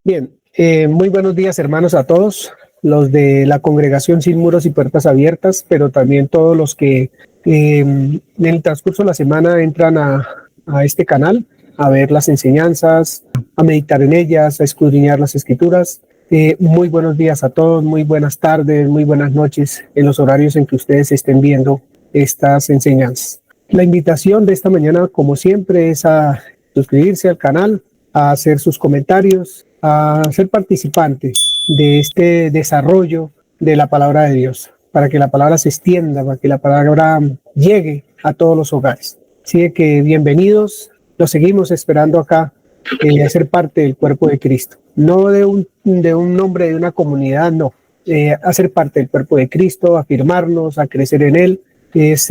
Bien, muy buenos días hermanos a todos, los de la congregación Sin Muros y Puertas Abiertas, pero también todos los que en el transcurso de la semana entran a este canal a ver las enseñanzas, a meditar en ellas, a escudriñar las escrituras. Muy buenos días a todos, muy buenas tardes, muy buenas noches en los horarios en que ustedes estén viendo estas enseñanzas. La invitación de esta mañana, como siempre, es a suscribirse al canal, a hacer sus comentarios, a ser participante de este desarrollo de la palabra de Dios, para que la palabra se extienda, para que la palabra llegue a todos los hogares. Así que bienvenidos, los seguimos esperando acá a ser parte del cuerpo de Cristo, no de un nombre de una comunidad, no, a ser parte del cuerpo de Cristo, a afirmarnos, a crecer en él. Es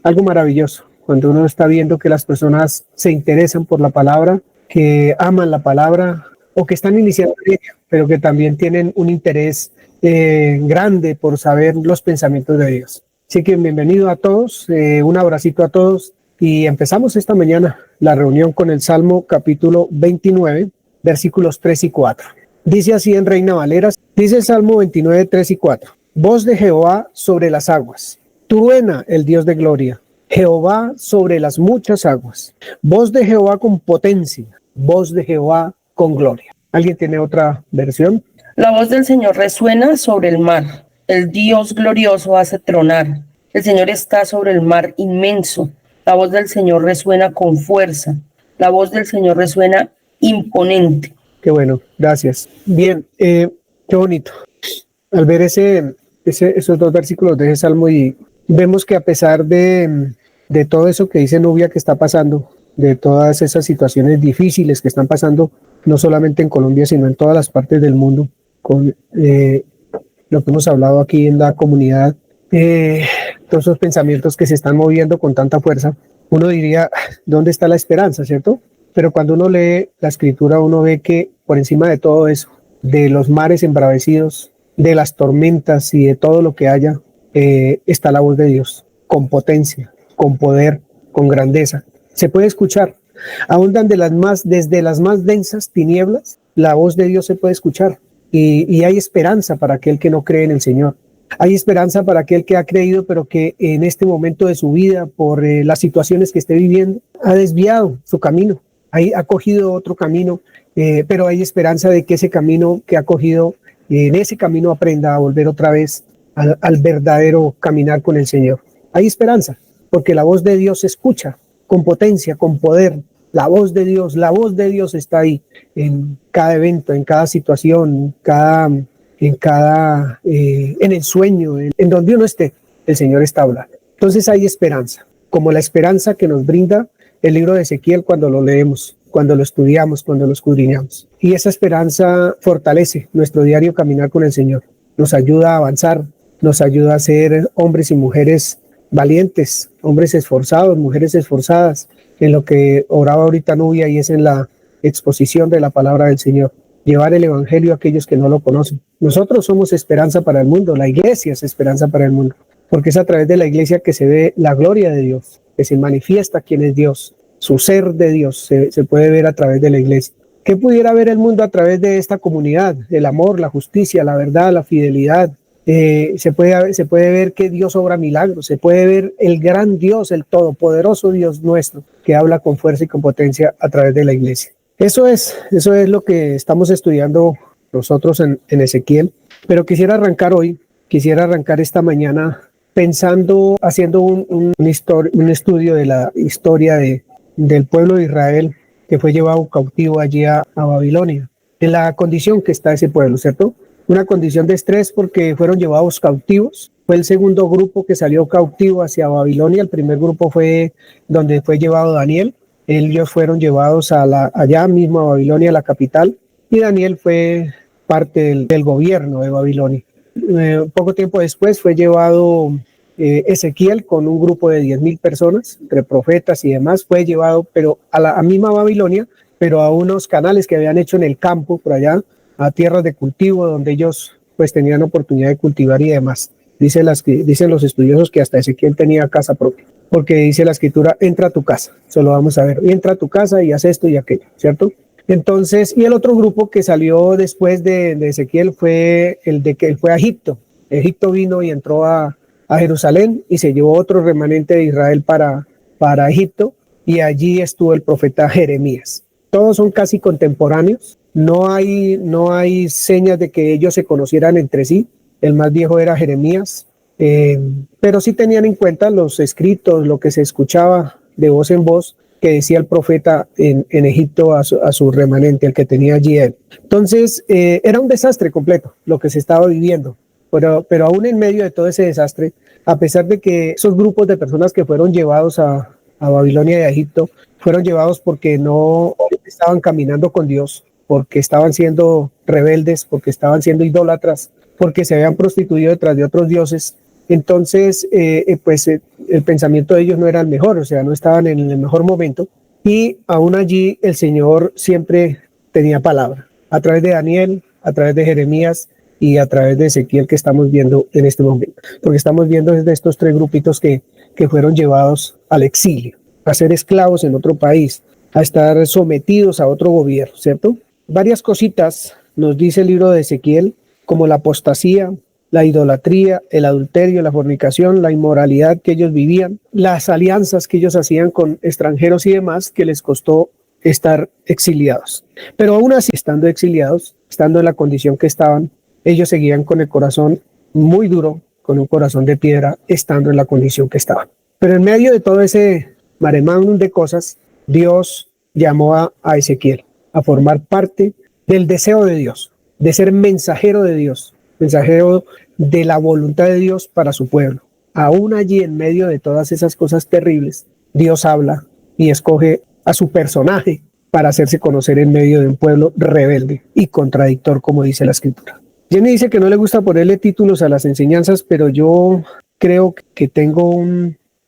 algo maravilloso cuando uno está viendo que las personas se interesan por la palabra, que aman la palabra o que están iniciando en ella, pero que también tienen un interés grande por saber los pensamientos de Dios. Así que bienvenido a todos, un abracito a todos y empezamos esta mañana la reunión con el Salmo capítulo 29, versículos 3 y 4. Dice así en Reina Valera, dice el Salmo 29, 3 y 4. Voz de Jehová sobre las aguas, truena el Dios de gloria, Jehová sobre las muchas aguas. Voz de Jehová con potencia, voz de Jehová con gloria. ¿Alguien tiene otra versión? La voz del Señor resuena sobre el mar, el Dios glorioso hace tronar. El Señor está sobre el mar inmenso. La voz del Señor resuena con fuerza. La voz del Señor resuena imponente. Qué bueno, gracias. Bien, qué bonito. Al ver esos dos versículos de ese salmo y vemos que a pesar de todo eso que dice Nubia que está pasando, de todas esas situaciones difíciles que están pasando, no solamente en Colombia, sino en todas las partes del mundo, con lo que hemos hablado aquí en la comunidad, todos esos pensamientos que se están moviendo con tanta fuerza, uno diría, ¿dónde está la esperanza, cierto? Pero cuando uno lee la escritura, uno ve que por encima de todo eso, de los mares embravecidos, de las tormentas y de todo lo que haya, está la voz de Dios, con poder, con grandeza. Se puede escuchar, aún desde las más densas tinieblas, la voz de Dios se puede escuchar y hay esperanza para aquel que no cree en el Señor. Hay esperanza para aquel que ha creído, pero que en este momento de su vida, por las situaciones que esté viviendo, ha desviado su camino, ha cogido otro camino, pero hay esperanza de que ese camino que ha cogido, en ese camino aprenda a volver otra vez al verdadero caminar con el Señor. Hay esperanza, porque la voz de Dios se escucha con potencia, con poder. La voz de Dios está ahí en cada evento, en cada situación, en el sueño, en donde uno esté, el Señor está hablando. Entonces hay esperanza, como la esperanza que nos brinda el libro de Ezequiel cuando lo leemos, cuando lo estudiamos, cuando lo escudriñamos. Y esa esperanza fortalece nuestro diario caminar con el Señor, nos ayuda a avanzar, nos ayuda a ser hombres y mujeres valientes, hombres esforzados, mujeres esforzadas, en lo que oraba ahorita Nubia y es en la exposición de la palabra del Señor. Llevar el evangelio a aquellos que no lo conocen. Nosotros somos esperanza para el mundo, la iglesia es esperanza para el mundo, porque es a través de la iglesia que se ve la gloria de Dios, que se manifiesta quién es Dios, su ser de Dios se puede ver a través de la iglesia. ¿Qué pudiera ver el mundo a través de esta comunidad? El amor, la justicia, la verdad, la fidelidad. Se puede ver que Dios obra milagros, se puede ver el gran Dios, el todopoderoso Dios nuestro, que habla con fuerza y con potencia a través de la iglesia. Eso es lo que estamos estudiando nosotros en Ezequiel, pero quisiera arrancar esta mañana haciendo un estudio de la historia del pueblo de Israel que fue llevado cautivo allí a Babilonia, en la condición que está ese pueblo, ¿cierto? Una condición de estrés porque fueron llevados cautivos. Fue el segundo grupo que salió cautivo hacia Babilonia. El primer grupo fue donde fue llevado Daniel. Ellos fueron llevados allá mismo a Babilonia, la capital, y Daniel fue parte del gobierno de Babilonia. Poco tiempo después fue llevado Ezequiel con un grupo de 10,000 personas, entre profetas y demás. Fue llevado pero a la misma Babilonia, pero a unos canales que habían hecho en el campo por allá, a tierras de cultivo donde ellos pues tenían oportunidad de cultivar y demás. Dicen los estudiosos que hasta Ezequiel tenía casa propia, porque dice la escritura, entra a tu casa, eso lo vamos a ver, entra a tu casa y haz esto y aquello, ¿cierto? Entonces, y el otro grupo que salió después de Ezequiel fue el de que él fue a Egipto. Egipto vino y entró a Jerusalén y se llevó otro remanente de Israel para Egipto, y allí estuvo el profeta Jeremías. Todos son casi contemporáneos, no hay señas de que ellos se conocieran entre sí. El más viejo era Jeremías, pero sí tenían en cuenta los escritos, lo que se escuchaba de voz en voz que decía el profeta en Egipto a su remanente, el que tenía allí él. Entonces, era un desastre completo lo que se estaba viviendo, pero aún en medio de todo ese desastre, a pesar de que esos grupos de personas que fueron llevados a Babilonia y a Egipto, fueron llevados porque no estaban caminando con Dios, porque estaban siendo rebeldes, porque estaban siendo idólatras, porque se habían prostituido detrás de otros dioses. Entonces, el pensamiento de ellos no era el mejor, o sea, no estaban en el mejor momento, y aún allí el Señor siempre tenía palabra, a través de Daniel, a través de Jeremías y a través de Ezequiel, que estamos viendo en este momento, porque estamos viendo desde estos tres grupitos que fueron llevados al exilio, a ser esclavos en otro país, a estar sometidos a otro gobierno, ¿cierto? Varias cositas nos dice el libro de Ezequiel, como la apostasía, la idolatría, el adulterio, la fornicación, la inmoralidad que ellos vivían, las alianzas que ellos hacían con extranjeros y demás, que les costó estar exiliados. Pero aún así, estando exiliados, estando en la condición que estaban, ellos seguían con el corazón muy duro, con un corazón de piedra, estando en la condición que estaban. Pero en medio de todo ese mare magnum de cosas, Dios llamó a Ezequiel a formar parte del deseo de Dios, de ser mensajero de Dios, mensajero de la voluntad de Dios para su pueblo. Aún allí, en medio de todas esas cosas terribles, Dios habla y escoge a su personaje para hacerse conocer en medio de un pueblo rebelde y contradictor, como dice la Escritura. Jenny dice que no le gusta ponerle títulos a las enseñanzas, pero yo creo que tengo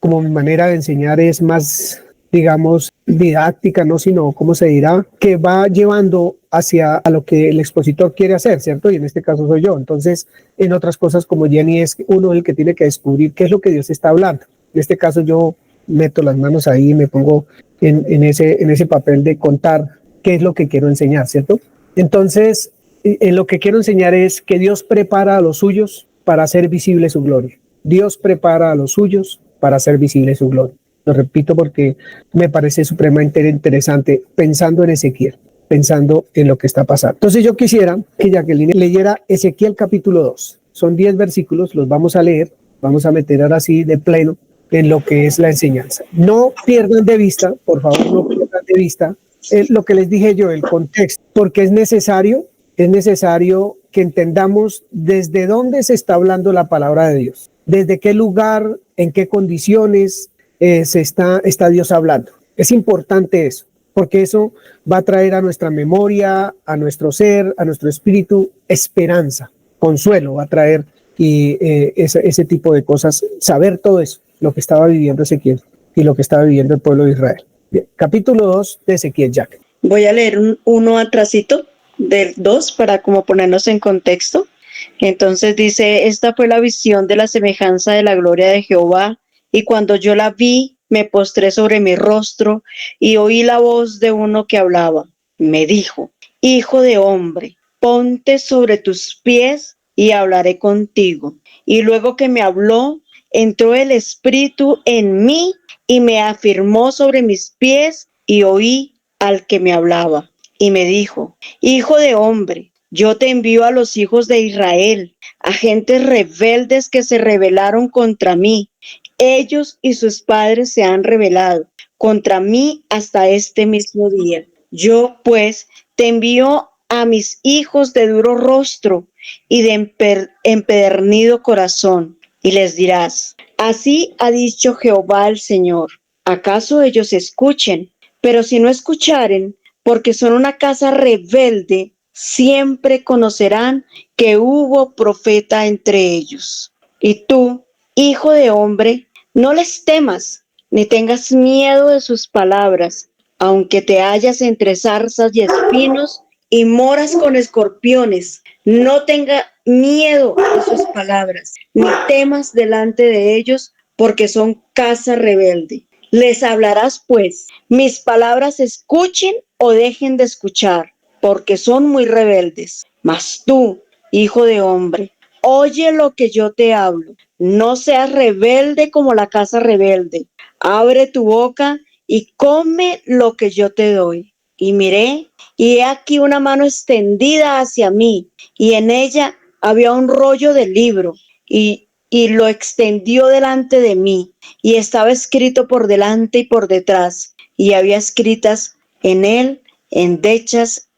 como mi manera de enseñar es más, digamos, didáctica, no, sino, ¿cómo se dirá? Que va llevando hacia a lo que el expositor quiere hacer, ¿cierto? Y en este caso soy yo. Entonces, en otras cosas como Jenny es uno el que tiene que descubrir qué es lo que Dios está hablando. En este caso yo meto las manos ahí y me pongo en ese papel de contar qué es lo que quiero enseñar, ¿cierto? Entonces, en lo que quiero enseñar es que Dios prepara a los suyos para hacer visible su gloria. Dios prepara a los suyos para hacer visible su gloria. Lo repito porque me parece supremamente interesante pensando en Ezequiel, pensando en lo que está pasando. Entonces yo quisiera que Jacqueline leyera Ezequiel capítulo 2. Son 10 versículos, los vamos a leer, vamos a meter ahora sí de pleno en lo que es la enseñanza. No pierdan de vista, por favor, no pierdan de vista lo que les dije yo, el contexto, porque es necesario que entendamos desde dónde se está hablando la palabra de Dios, desde qué lugar, en qué condiciones está Dios hablando. Es importante eso, porque eso va a traer a nuestra memoria, a nuestro ser, a nuestro espíritu, esperanza, consuelo, va a traer ese tipo de cosas, saber todo eso, lo que estaba viviendo Ezequiel y lo que estaba viviendo el pueblo de Israel. Bien, capítulo 2 de Ezequiel, Jack. Voy a leer uno atrasito del 2 para como ponernos en contexto. Entonces dice, esta fue la visión de la semejanza de la gloria de Jehová, y cuando yo la vi, me postré sobre mi rostro y oí la voz de uno que hablaba. Me dijo, hijo de hombre, ponte sobre tus pies y hablaré contigo. Y luego que me habló, entró el Espíritu en mí y me afirmó sobre mis pies, y oí al que me hablaba. Y me dijo, hijo de hombre, yo te envío a los hijos de Israel, a gentes rebeldes que se rebelaron contra mí. Ellos y sus padres se han rebelado contra mí hasta este mismo día. Yo, pues, te envío a mis hijos de duro rostro y de empedernido corazón, y les dirás, así ha dicho Jehová el Señor. ¿Acaso ellos escuchen? Pero si no escucharen, porque son una casa rebelde, siempre conocerán que hubo profeta entre ellos. Y tú, hijo de hombre, no les temas, ni tengas miedo de sus palabras, aunque te hallas entre zarzas y espinos y moras con escorpiones. No tenga miedo de sus palabras, ni temas delante de ellos, porque son casa rebelde. Les hablarás pues, mis palabras escuchen o dejen de escuchar, porque son muy rebeldes. Mas tú, hijo de hombre, oye lo que yo te hablo. No seas rebelde como la casa rebelde. Abre tu boca y come lo que yo te doy. Y miré, y he aquí una mano extendida hacia mí, y en ella había un rollo de libro, y lo extendió delante de mí, y estaba escrito por delante y por detrás, y había escritas en él endechas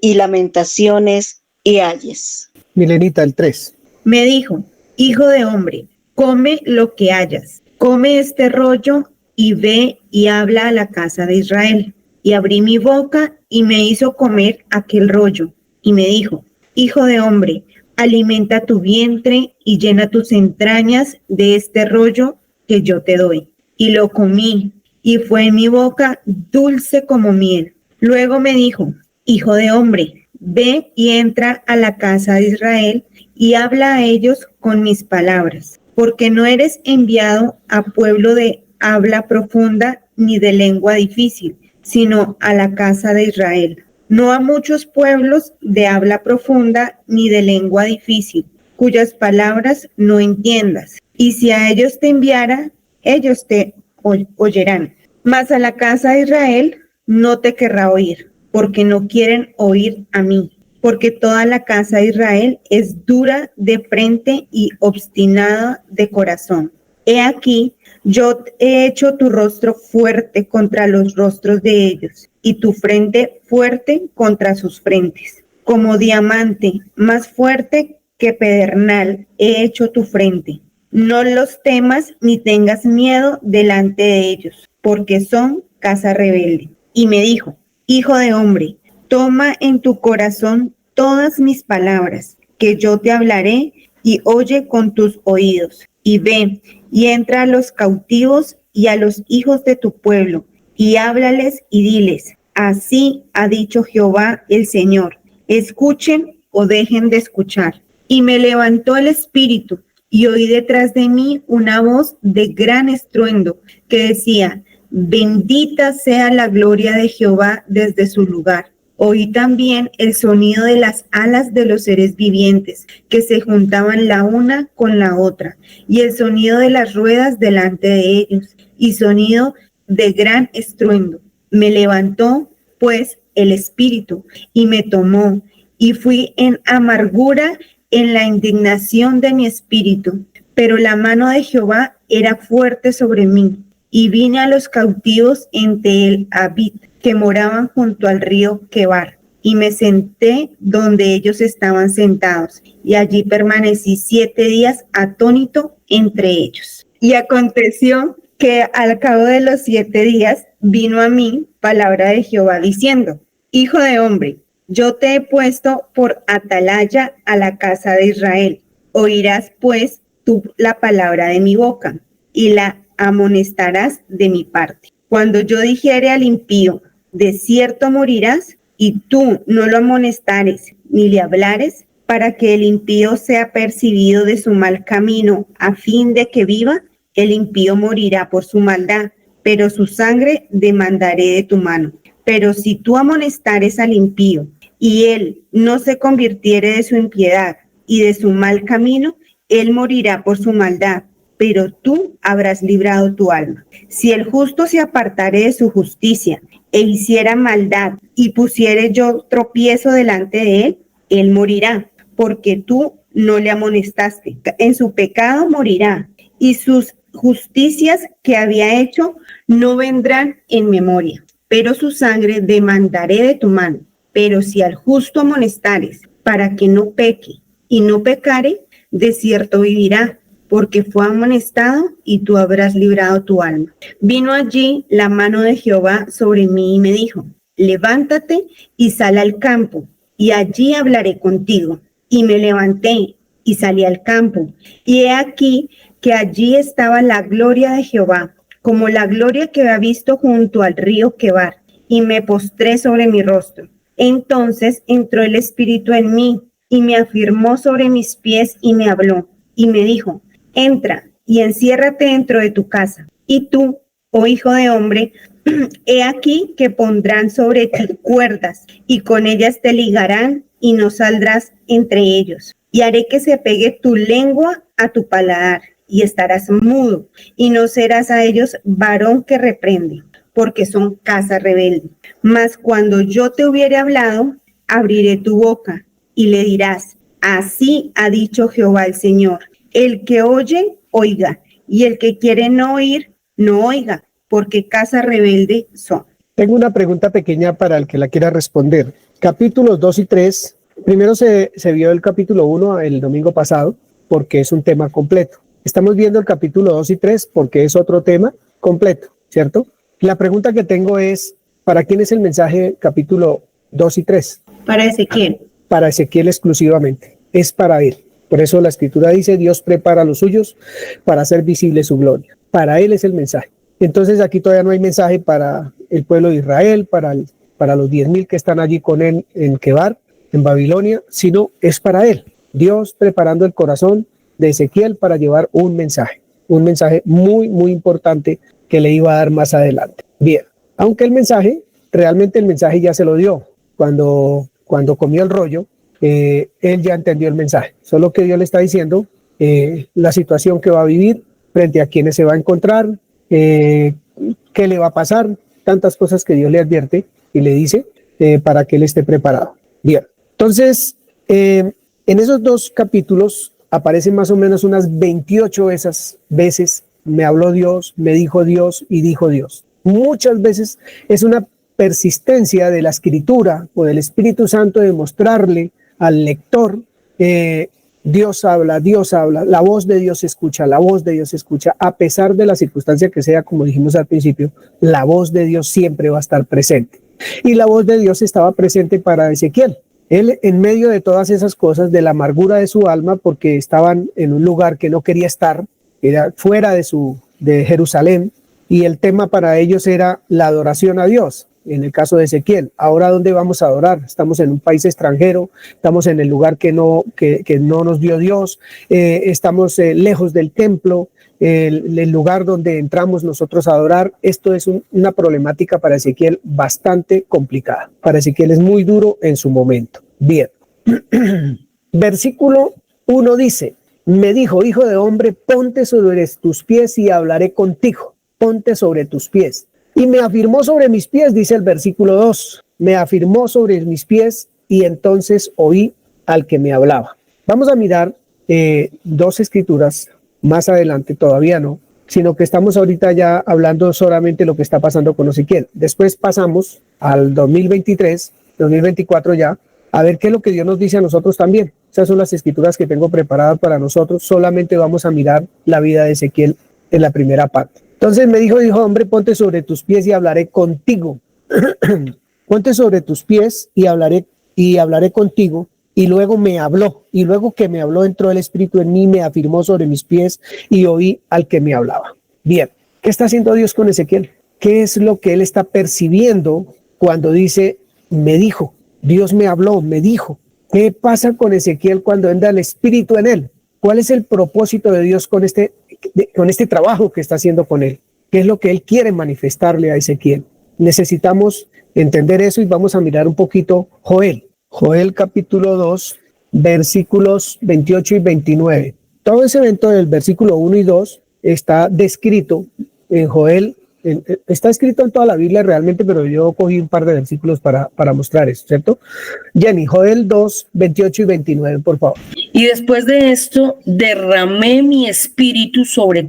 y lamentaciones y ayes. Milenita, el 3. Me dijo, hijo de hombre, come lo que hayas, come este rollo y ve y habla a la casa de Israel. Y abrí mi boca y me hizo comer aquel rollo. Y me dijo, hijo de hombre, alimenta tu vientre y llena tus entrañas de este rollo que yo te doy. Y lo comí, y fue en mi boca dulce como miel. Luego me dijo, hijo de hombre, ve y entra a la casa de Israel y habla a ellos con mis palabras, porque no eres enviado a pueblo de habla profunda ni de lengua difícil, sino a la casa de Israel, no a muchos pueblos de habla profunda ni de lengua difícil, cuyas palabras no entiendas. Y si a ellos te enviara, ellos te oyerán. Mas a la casa de Israel no te querrá oír, porque no quieren oír a mí, porque toda la casa de Israel es dura de frente y obstinada de corazón. He aquí, yo he hecho tu rostro fuerte contra los rostros de ellos, y tu frente fuerte contra sus frentes. Como diamante, más fuerte que pedernal, he hecho tu frente. No los temas ni tengas miedo delante de ellos, porque son casa rebelde. Y me dijo, hijo de hombre, toma en tu corazón todas mis palabras, que yo te hablaré, y oye con tus oídos. Y ve, y entra a los cautivos y a los hijos de tu pueblo, y háblales y diles, así ha dicho Jehová el Señor, escuchen o dejen de escuchar. Y me levantó el espíritu, y oí detrás de mí una voz de gran estruendo, que decía, bendita sea la gloria de Jehová desde su lugar. Oí también el sonido de las alas de los seres vivientes, que se juntaban la una con la otra, y el sonido de las ruedas delante de ellos, y sonido de gran estruendo. Me levantó, pues, el espíritu, y me tomó, y fui en amargura en la indignación de mi espíritu. Pero la mano de Jehová era fuerte sobre mí, y vine a los cautivos en Tel Abib, que moraban junto al río Quebar, y me senté donde ellos estaban sentados, y allí permanecí 7 días atónito entre ellos. Y aconteció que al cabo de los 7 días vino a mí palabra de Jehová diciendo, hijo de hombre, yo te he puesto por atalaya a la casa de Israel. Oirás pues tú la palabra de mi boca, y la amonestarás de mi parte. Cuando yo dijere al impío, de cierto morirás, y tú no lo amonestares ni le hablares, para que el impío sea percibido de su mal camino, a fin de que viva, el impío morirá por su maldad, pero su sangre demandaré de tu mano. Pero si tú amonestares al impío, y él no se convirtiere de su impiedad y de su mal camino, él morirá por su maldad, pero tú habrás librado tu alma. Si el justo se apartare de su justicia e hiciera maldad y pusiere yo tropiezo delante de él, él morirá, porque tú no le amonestaste. En su pecado morirá, y sus justicias que había hecho no vendrán en memoria, pero su sangre demandaré de tu mano. Pero si al justo amonestares para que no peque y no pecare, de cierto vivirá, porque fue amonestado y tú habrás librado tu alma. Vino allí la mano de Jehová sobre mí y me dijo, levántate y sal al campo, y allí hablaré contigo. Y me levanté y salí al campo, y he aquí que allí estaba la gloria de Jehová, como la gloria que había visto junto al río Quebar, y me postré sobre mi rostro. Entonces entró el Espíritu en mí, y me afirmó sobre mis pies y me habló, y me dijo, entra y enciérrate dentro de tu casa. Y tú, oh hijo de hombre, He aquí que pondrán sobre ti cuerdas, y con ellas te ligarán, y no saldrás entre ellos. Y haré que se pegue tu lengua a tu paladar, y estarás mudo, y no serás a ellos varón que reprende, porque son casa rebelde. Mas cuando yo te hubiere hablado, abriré tu boca, y le dirás: así ha dicho Jehová el Señor. El que oye, oiga, y el que quiere no oír, no oiga, porque casa rebelde son. Tengo una pregunta pequeña para el que la quiera responder. Capítulos 2 y 3. Primero se vio el capítulo 1 el domingo pasado, porque es un tema completo. Estamos viendo el capítulo 2 y 3 porque es otro tema completo, ¿cierto? La pregunta que tengo es, ¿para quién es el mensaje capítulo 2 y 3? Para Ezequiel. Para Ezequiel exclusivamente, es para él. Por eso la escritura dice, Dios prepara a los suyos para hacer visible su gloria. Para él es el mensaje. Entonces aquí todavía no hay mensaje para el pueblo de Israel, para los 10,000 que están allí con él en Quebar, en Babilonia, sino es para él. Dios preparando el corazón de Ezequiel para llevar un mensaje muy, muy importante que le iba a dar más adelante. Bien, aunque realmente el mensaje ya se lo dio. Cuando comió el rollo, él ya entendió el mensaje. Solo que Dios le está diciendo la situación que va a vivir, frente a quienes se va a encontrar, qué le va a pasar, tantas cosas que Dios le advierte y le dice para que él esté preparado. Bien, entonces en esos dos capítulos aparecen más o menos unas 28 veces me habló Dios, me dijo Dios y dijo Dios. Muchas veces es una persistencia de la escritura o del Espíritu Santo de mostrarle al lector Dios habla, la voz de Dios se escucha, a pesar de la circunstancia que sea, como dijimos al principio, la voz de Dios siempre va a estar presente. Y la voz de Dios estaba presente para Ezequiel. Él, en medio de todas esas cosas, de la amargura de su alma, porque estaban en un lugar que no quería estar, era fuera de Jerusalén, y el tema para ellos era la adoración a Dios. En el caso de Ezequiel, ¿ahora dónde vamos a adorar? Estamos en un país extranjero, estamos en el lugar que no nos dio Dios, estamos lejos del templo, el lugar donde entramos nosotros a adorar. Esto es una problemática para Ezequiel bastante complicada. Para Ezequiel es muy duro en su momento. Bien, versículo 1 dice, me dijo, hijo de hombre, ponte sobre tus pies y hablaré contigo, ponte sobre tus pies. Y me afirmó sobre mis pies, dice el versículo 2, me afirmó sobre mis pies y entonces oí al que me hablaba. Vamos a mirar dos escrituras más adelante, todavía no, sino que estamos ahorita ya hablando solamente de lo que está pasando con Ezequiel. Después pasamos al 2023, 2024 ya, a ver qué es lo que Dios nos dice a nosotros también. Esas son las escrituras que tengo preparadas para nosotros. Solamente vamos a mirar la vida de Ezequiel en la primera parte. Entonces me dijo, hombre, ponte sobre tus pies y hablaré contigo. Ponte sobre tus pies y hablaré contigo. Y luego me habló, y luego que me habló entró el Espíritu en mí, me afirmó sobre mis pies y oí al que me hablaba. Bien, ¿qué está haciendo Dios con Ezequiel? ¿Qué es lo que él está percibiendo cuando dice, me dijo? Dios me habló, me dijo. ¿Qué pasa con Ezequiel cuando entra el Espíritu en él? ¿Cuál es el propósito de Dios con este trabajo que está haciendo con él? ¿Qué es lo que él quiere manifestarle a Ezequiel? Necesitamos entender eso y vamos a mirar un poquito Joel capítulo 2, versículos 28 y 29. Todo ese evento del versículo 1 y 2 está descrito en Joel. Está escrito en toda la Biblia realmente, pero yo cogí un par de versículos para mostrar eso, ¿cierto? Jenny, Joel 2, 28 y 29, por favor. Y después de esto, derramaré mi espíritu sobre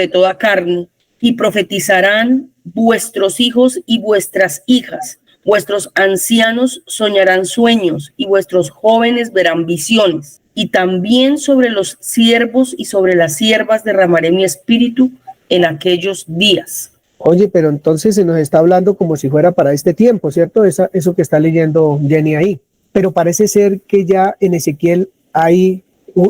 toda carne, y profetizarán vuestros hijos y vuestras hijas. Vuestros ancianos soñarán sueños y vuestros jóvenes verán visiones. Y también sobre los siervos y sobre las siervas derramaré mi espíritu en aquellos días. Oye, pero entonces se nos está hablando como si fuera para este tiempo, ¿cierto? Eso que está leyendo Jenny ahí. Pero parece ser que ya en Ezequiel hay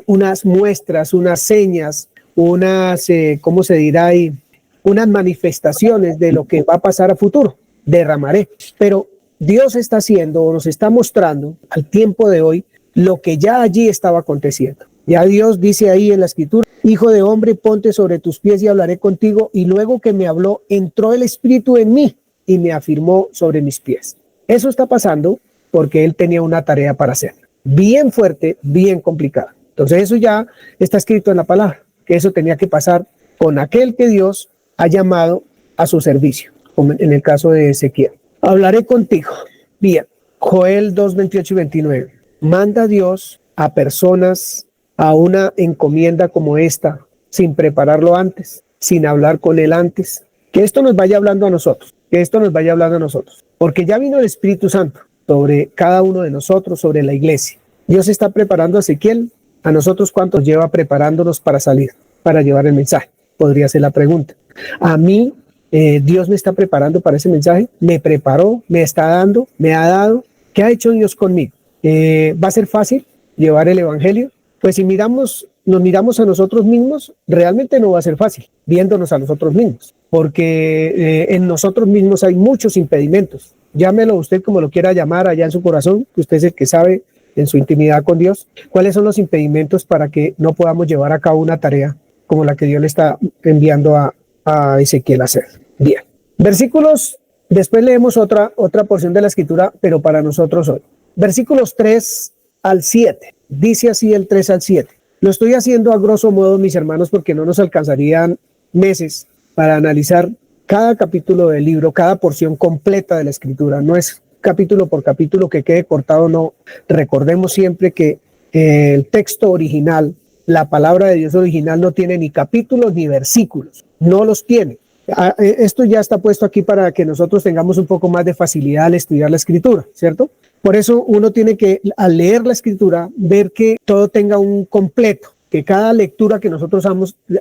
unas muestras, unas señas, ¿cómo se dirá ahí? Unas manifestaciones de lo que va a pasar a futuro. Derramaré. Pero Dios está haciendo o nos está mostrando al tiempo de hoy lo que ya allí estaba aconteciendo. Ya Dios dice ahí en la escritura, hijo de hombre, ponte sobre tus pies y hablaré contigo. Y luego que me habló, entró el Espíritu en mí y me afirmó sobre mis pies. Eso está pasando porque él tenía una tarea para hacer, bien fuerte, bien complicada. Entonces eso ya está escrito en la palabra, que eso tenía que pasar con aquel que Dios ha llamado a su servicio, como en el caso de Ezequiel. Hablaré contigo. Bien, Joel 2, 28 y 29. Manda Dios a personas a una encomienda como esta, sin prepararlo antes, sin hablar con él antes. Que esto nos vaya hablando a nosotros, porque ya vino el Espíritu Santo sobre cada uno de nosotros, sobre la iglesia. Dios está preparando a Ezequiel. A nosotros, ¿cuánto nos lleva preparándonos para salir, para llevar el mensaje? Podría ser la pregunta. A mí, Dios me está preparando para ese mensaje. Me preparó, me está dando, me ha dado. ¿Qué ha hecho Dios conmigo? ¿Va a ser fácil llevar el evangelio? Pues si nos miramos a nosotros mismos, realmente no va a ser fácil, viéndonos a nosotros mismos, porque en nosotros mismos hay muchos impedimentos. Llámelo usted como lo quiera llamar allá en su corazón, que usted es el que sabe en su intimidad con Dios, cuáles son los impedimentos para que no podamos llevar a cabo una tarea como la que Dios le está enviando a Ezequiel a hacer. Bien, versículos, después leemos otra porción de la escritura, pero para nosotros hoy. Versículos 3 al 7, dice así el 3 al 7. Lo estoy haciendo a grosso modo, mis hermanos, porque no nos alcanzarían meses para analizar cada capítulo del libro, cada porción completa de la escritura. No es capítulo por capítulo que quede cortado, no. Recordemos siempre que el texto original, la palabra de Dios original, no tiene ni capítulos ni versículos, no los tiene. Esto ya está puesto aquí para que nosotros tengamos un poco más de facilidad al estudiar la escritura, ¿cierto? Por eso uno tiene que, al leer la escritura, ver que todo tenga un completo, que cada lectura que nosotros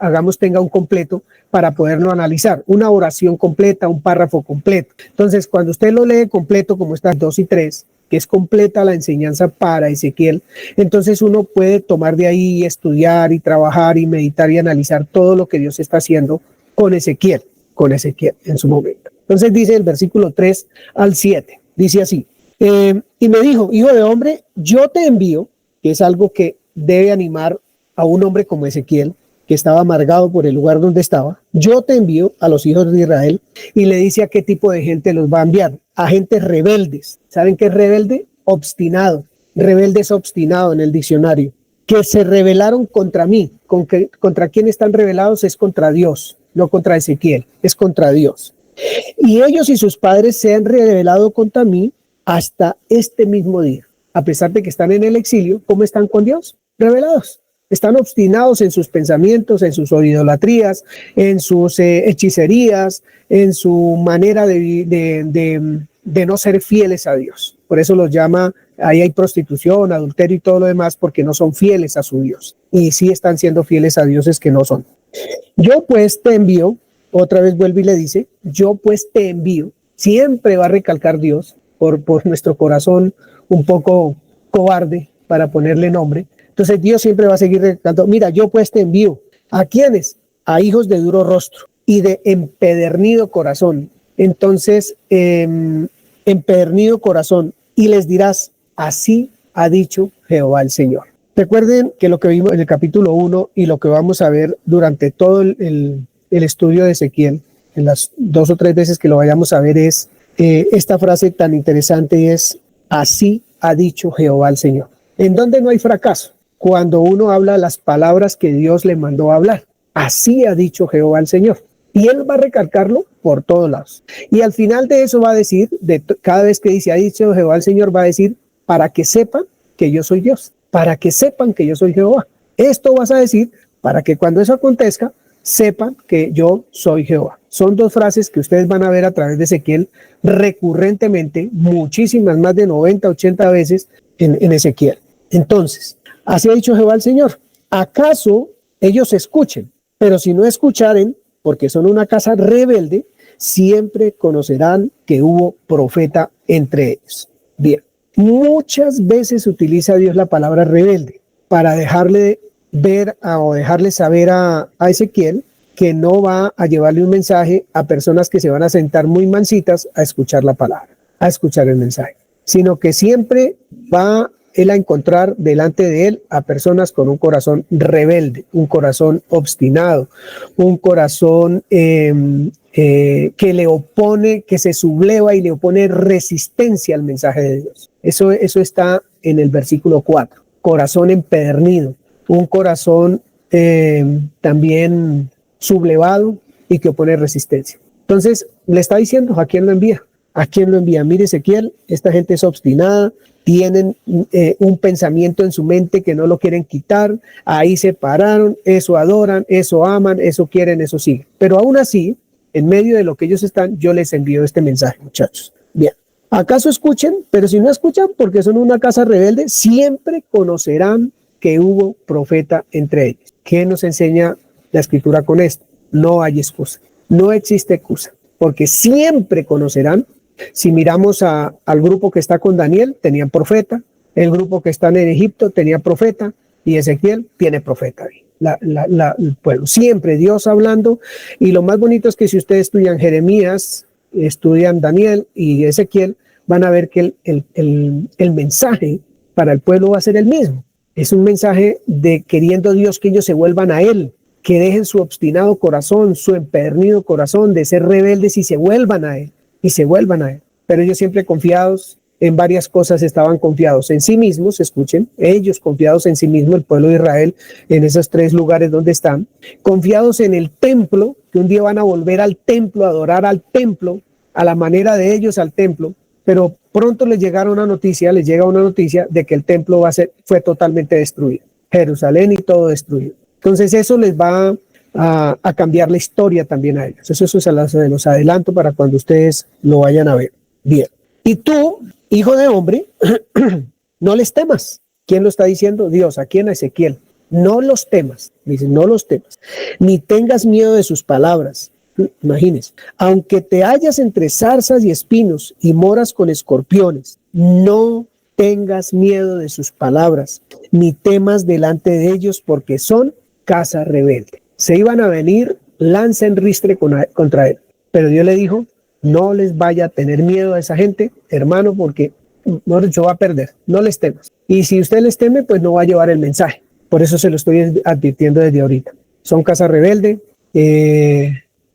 hagamos tenga un completo para poderlo analizar, una oración completa, un párrafo completo. Entonces, cuando usted lo lee completo, como está 2 y 3, que es completa la enseñanza para Ezequiel, entonces uno puede tomar de ahí, estudiar y trabajar y meditar y analizar todo lo que Dios está haciendo con Ezequiel en su momento. Entonces dice el versículo 3 al 7, dice así, y me dijo, hijo de hombre, yo te envío, que es algo que debe animar a un hombre como Ezequiel, que estaba amargado por el lugar donde estaba. Yo te envío a los hijos de Israel, y le dice a qué tipo de gente los va a enviar, a gentes rebeldes. ¿Saben qué es rebelde? Obstinado. Rebelde es obstinado en el diccionario. Que se rebelaron contra mí. ¿Contra quién están rebelados? Es contra Dios, no contra Ezequiel, es contra Dios. Y ellos y sus padres se han rebelado contra mí hasta este mismo día. A pesar de que están en el exilio, ¿cómo están con Dios? Rebelados. Están obstinados en sus pensamientos, en sus idolatrías, en sus hechicerías, en su manera de no ser fieles a Dios. Por eso los llama, ahí hay prostitución, adulterio y todo lo demás, porque no son fieles a su Dios. Y sí están siendo fieles a dioses que no son. Yo pues te envío, otra vez vuelve y le dice, yo pues te envío. Siempre va a recalcar Dios por nuestro corazón un poco cobarde para ponerle nombre. Entonces Dios siempre va a seguir recalcando, mira, yo pues te envío. ¿A quiénes? A hijos de duro rostro y de empedernido corazón. Entonces, empedernido corazón, y les dirás, así ha dicho Jehová el Señor. Recuerden que lo que vimos en el capítulo 1 y lo que vamos a ver durante todo el estudio de Ezequiel, en las 2 o 3 veces que lo vayamos a ver, es esta frase tan interesante, es así ha dicho Jehová el Señor. ¿En dónde no hay fracaso? Cuando uno habla las palabras que Dios le mandó a hablar. Así ha dicho Jehová el Señor. Y él va a recalcarlo por todos lados. Y al final de eso va a decir, cada vez que dice ha dicho Jehová el Señor, va a decir, para que sepan que yo soy Dios, para que sepan que yo soy Jehová. Esto vas a decir para que cuando eso acontezca, sepan que yo soy Jehová. Son 2 frases que ustedes van a ver a través de Ezequiel recurrentemente, muchísimas, más de 90, 80 veces en Ezequiel. Entonces, así ha dicho Jehová el Señor. ¿Acaso ellos escuchen? Pero si no escucharen, porque son una casa rebelde, siempre conocerán que hubo profeta entre ellos. Bien, muchas veces utiliza Dios la palabra rebelde para dejarle ver o dejarle saber a Ezequiel que no va a llevarle un mensaje a personas que se van a sentar muy mansitas a escuchar la palabra, a escuchar el mensaje, sino que siempre va él a encontrar delante de él a personas con un corazón rebelde, un corazón obstinado, un corazón que le opone, que se subleva y le opone resistencia al mensaje de Dios. Eso está en el versículo 4. Corazón empedernido, un corazón también sublevado y que opone resistencia. Entonces le está diciendo a quién lo envía. ¿A quién lo envía? Mire, Ezequiel, esta gente es obstinada, tienen un pensamiento en su mente que no lo quieren quitar, ahí se pararon, eso adoran, eso aman, eso quieren, eso siguen. Pero aún así, en medio de lo que ellos están, yo les envío este mensaje, muchachos. Bien, ¿acaso escuchen? Pero si no escuchan, porque son una casa rebelde, siempre conocerán que hubo profeta entre ellos. ¿Qué nos enseña la Escritura con esto? No hay excusa, no existe excusa, porque siempre conocerán. Si miramos al grupo que está con Daniel, tenían profeta. El grupo que está en Egipto tenía profeta. Y Ezequiel tiene profeta. El pueblo. Siempre Dios hablando. Y lo más bonito es que si ustedes estudian Jeremías, estudian Daniel y Ezequiel, van a ver que el mensaje para el pueblo va a ser el mismo. Es un mensaje de queriendo Dios que ellos se vuelvan a Él, que dejen su obstinado corazón, su empedernido corazón de ser rebeldes y se vuelvan a Él. Y se vuelvan a Él. Pero ellos siempre confiados en varias cosas, estaban confiados en sí mismos, escuchen, ellos confiados en sí mismos, el pueblo de Israel, en esos 3 lugares donde están, confiados en el templo, que un día van a volver al templo, a adorar al templo, a la manera de ellos al templo, pero pronto les llega una noticia de que el templo fue totalmente destruido, Jerusalén y todo destruido. Entonces eso les va a cambiar la historia también a ellos. Eso se los adelanto para cuando ustedes lo vayan a ver. Bien. Y tú, hijo de hombre, no les temas. ¿Quién lo está diciendo? Dios. ¿A quién? A Ezequiel. No los temas. Dice, no los temas. Ni tengas miedo de sus palabras. Imagínense. Aunque te hallas entre zarzas y espinos y moras con escorpiones, no tengas miedo de sus palabras, ni temas delante de ellos, porque son casa rebelde. Se iban a venir lanza en ristre contra él. Pero Dios le dijo, no les vaya a tener miedo a esa gente, hermano, porque no va a perder. No les temas. Y si usted les teme, pues no va a llevar el mensaje. Por eso se lo estoy advirtiendo desde ahorita. Son casa rebelde,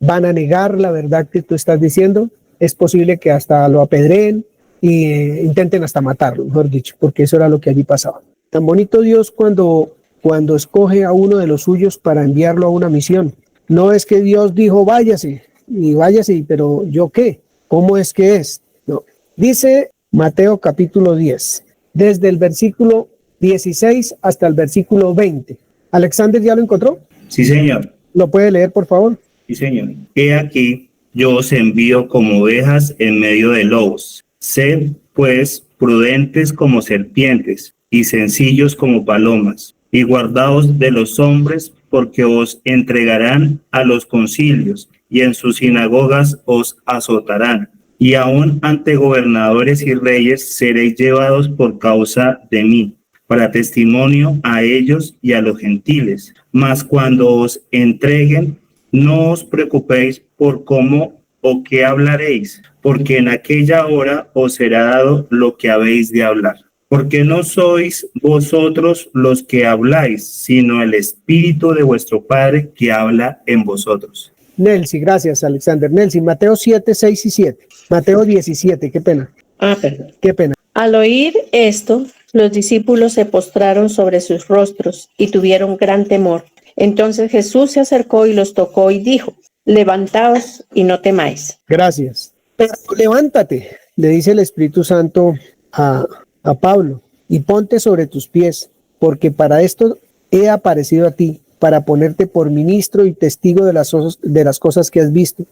van a negar la verdad que tú estás diciendo. Es posible que hasta lo apedreen e intenten hasta matarlo, mejor dicho, porque eso era lo que allí pasaba. Tan bonito Dios cuando escoge a uno de los suyos para enviarlo a una misión. No es que Dios dijo váyase, pero ¿yo qué? ¿Cómo es que es? No. Dice Mateo capítulo 10, desde el versículo 16 hasta el versículo 20. ¿Alexander ya lo encontró? Sí, señor. ¿Lo puede leer, por favor? Sí, señor. He aquí, yo os envío como ovejas en medio de lobos. Sed, pues, prudentes como serpientes y sencillos como palomas. Y guardaos de los hombres, porque os entregarán a los concilios, y en sus sinagogas os azotarán. Y aun ante gobernadores y reyes seréis llevados por causa de mí, para testimonio a ellos y a los gentiles. Mas cuando os entreguen, no os preocupéis por cómo o qué hablaréis, porque en aquella hora os será dado lo que habéis de hablar. Porque no sois vosotros los que habláis, sino el Espíritu de vuestro Padre que habla en vosotros. Nelsi, gracias, Alexander. Nelsi, Mateo 7, 6 y 7. Mateo 17, qué pena. Perdón. Qué pena. Al oír esto, los discípulos se postraron sobre sus rostros y tuvieron gran temor. Entonces Jesús se acercó y los tocó y dijo, levantaos y no temáis. Gracias. Pero levántate, le dice el Espíritu Santo a Pablo, y ponte sobre tus pies, porque para esto he aparecido a ti, para ponerte por ministro y testigo de las cosas que has visto,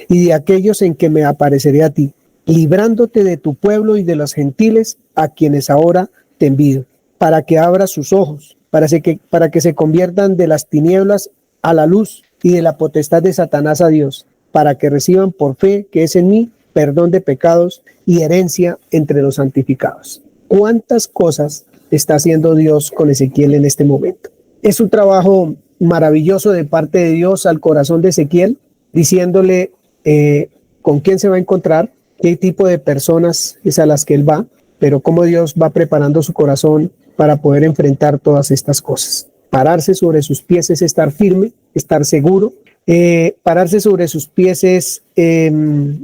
y de aquellos en que me apareceré a ti, librándote de tu pueblo y de los gentiles a quienes ahora te envío, para que abras sus ojos, para que se conviertan de las tinieblas a la luz y de la potestad de Satanás a Dios, para que reciban por fe que es en mí perdón de pecados y herencia entre los santificados. ¿Cuántas cosas está haciendo Dios con Ezequiel en este momento? Es un trabajo maravilloso de parte de Dios al corazón de Ezequiel, diciéndole con quién se va a encontrar, qué tipo de personas es a las que él va, pero cómo Dios va preparando su corazón para poder enfrentar todas estas cosas. Pararse sobre sus pies es estar firme, estar seguro. Pararse sobre sus pies es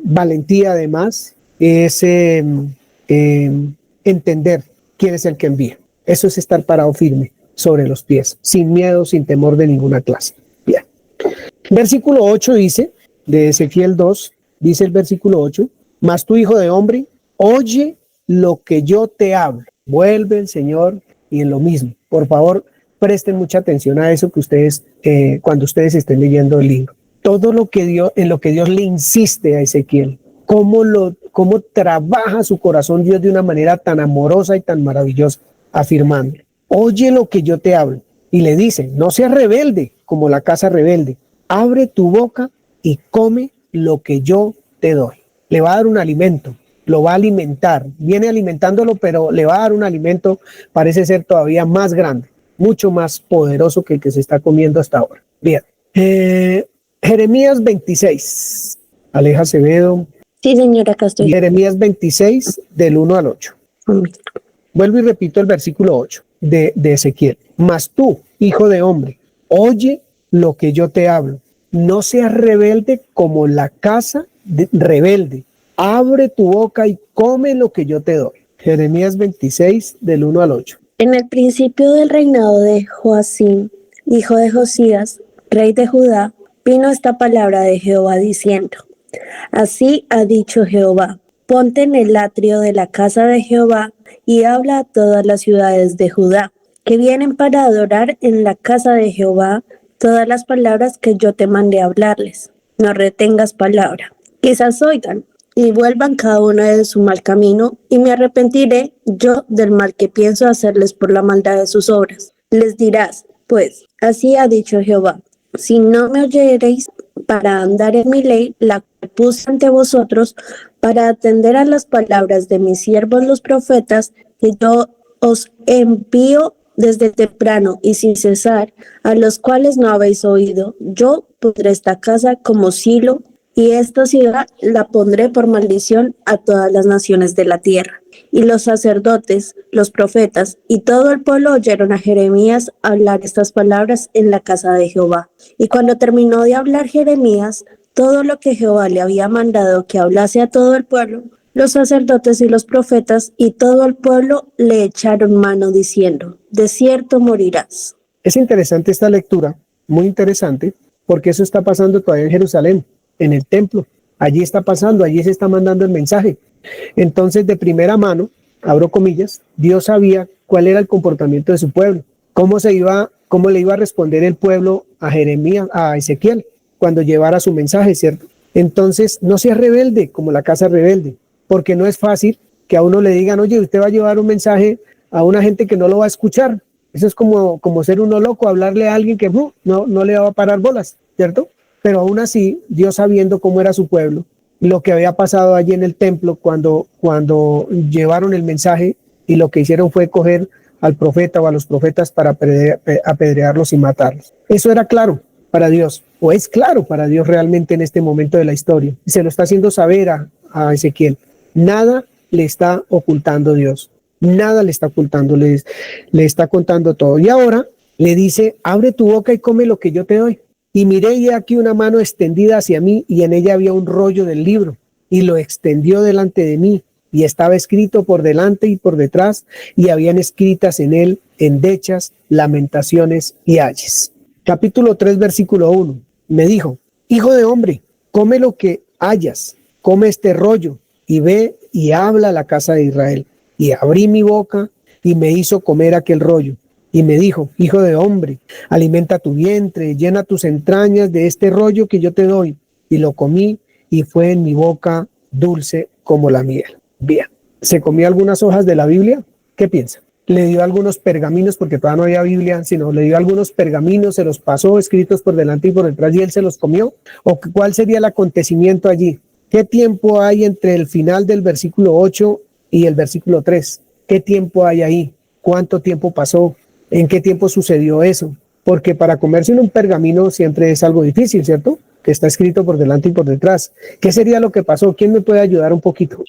valentía, además, es entender quién es el que envía. Eso es estar parado firme sobre los pies, sin miedo, sin temor de ninguna clase. Bien. Versículo 8 dice, de Ezequiel 2, dice el versículo 8, mas tú, hijo de hombre, oye lo que yo te hablo. Vuelve el Señor y en lo mismo. Por favor, presten mucha atención a eso que ustedes, cuando ustedes estén leyendo el libro. Todo lo que Dios, en lo que Dios le insiste a Ezequiel, cómo trabaja su corazón Dios de una manera tan amorosa y tan maravillosa, afirmando, oye lo que yo te hablo. Y le dice, no seas rebelde como la casa rebelde, abre tu boca y come lo que yo te doy. Le va a dar un alimento, lo va a alimentar, viene alimentándolo, pero le va a dar un alimento, parece ser todavía más grande, mucho más poderoso que el que se está comiendo hasta ahora. Bien, Jeremías 26, Aleja Acevedo. Sí, señora, acá estoy. Jeremías 26, del 1 al 8. Amén. Vuelvo y repito el versículo 8 de Ezequiel. Mas tú, hijo de hombre, oye lo que yo te hablo. No seas rebelde como la casa rebelde. Abre tu boca y come lo que yo te doy. Jeremías 26, del 1 al 8. En el principio del reinado de Joacim, hijo de Josías, rey de Judá, vino esta palabra de Jehová diciendo, así ha dicho Jehová, ponte en el atrio de la casa de Jehová y habla a todas las ciudades de Judá, que vienen para adorar en la casa de Jehová todas las palabras que yo te mandé hablarles. No retengas palabra. Quizás oigan y vuelvan cada uno de su mal camino, y me arrepentiré yo del mal que pienso hacerles por la maldad de sus obras. Les dirás, pues, así ha dicho Jehová, si no me oyereis para andar en mi ley, la cual puse ante vosotros, para atender a las palabras de mis siervos los profetas, que yo os envío desde temprano y sin cesar, a los cuales no habéis oído, yo pondré esta casa como Silo, y esta ciudad la pondré por maldición a todas las naciones de la tierra. Y los sacerdotes, los profetas y todo el pueblo oyeron a Jeremías hablar estas palabras en la casa de Jehová. Y cuando terminó de hablar Jeremías todo lo que Jehová le había mandado que hablase a todo el pueblo, los sacerdotes y los profetas y todo el pueblo le echaron mano diciendo, de cierto morirás. Es interesante esta lectura, muy interesante, porque eso está pasando todavía en Jerusalén, en el templo. Allí está pasando, allí se está mandando el mensaje. Entonces, de primera mano, abro comillas, Dios sabía cuál era el comportamiento de su pueblo, cómo le iba a responder el pueblo a Jeremías, a Ezequiel, cuando llevara su mensaje, ¿cierto? Entonces, no seas rebelde como la casa rebelde, porque no es fácil que a uno le digan, oye, usted va a llevar un mensaje a una gente que no lo va a escuchar. Eso es como ser uno loco, hablarle a alguien que no le va a parar bolas, ¿cierto? Pero aún así, Dios sabiendo cómo era su pueblo, lo que había pasado allí en el templo cuando llevaron el mensaje y lo que hicieron fue coger al profeta o a los profetas para apedrearlos y matarlos. Eso era claro para Dios, o es claro para Dios realmente en este momento de la historia. Y se lo está haciendo saber a Ezequiel. Nada le está ocultando Dios. Nada le está ocultando, le está contando todo. Y ahora le dice, abre tu boca y come lo que yo te doy. Y miré y aquí una mano extendida hacia mí y en ella había un rollo del libro y lo extendió delante de mí y estaba escrito por delante y por detrás y habían escritas en él endechas, lamentaciones y ayes. Capítulo 3, versículo 1. Me dijo, hijo de hombre, come lo que hayas, come este rollo y ve y habla a la casa de Israel. Y abrí mi boca y me hizo comer aquel rollo. Y me dijo, hijo de hombre, alimenta tu vientre, llena tus entrañas de este rollo que yo te doy. Y lo comí y fue en mi boca dulce como la miel. Bien, ¿se comió algunas hojas de la Biblia? ¿Qué piensa? Le dio algunos pergaminos, porque todavía no había Biblia, sino le dio algunos pergaminos, se los pasó escritos por delante y por detrás y él se los comió. ¿O cuál sería el acontecimiento allí? ¿Qué tiempo hay entre el final del versículo 8 y el versículo 3? ¿Qué tiempo hay ahí? ¿Cuánto tiempo pasó? ¿En qué tiempo sucedió eso? Porque para comerse un pergamino siempre es algo difícil, ¿cierto? que está escrito por delante y por detrás. ¿Qué sería lo que pasó? ¿Quién me puede ayudar un poquito?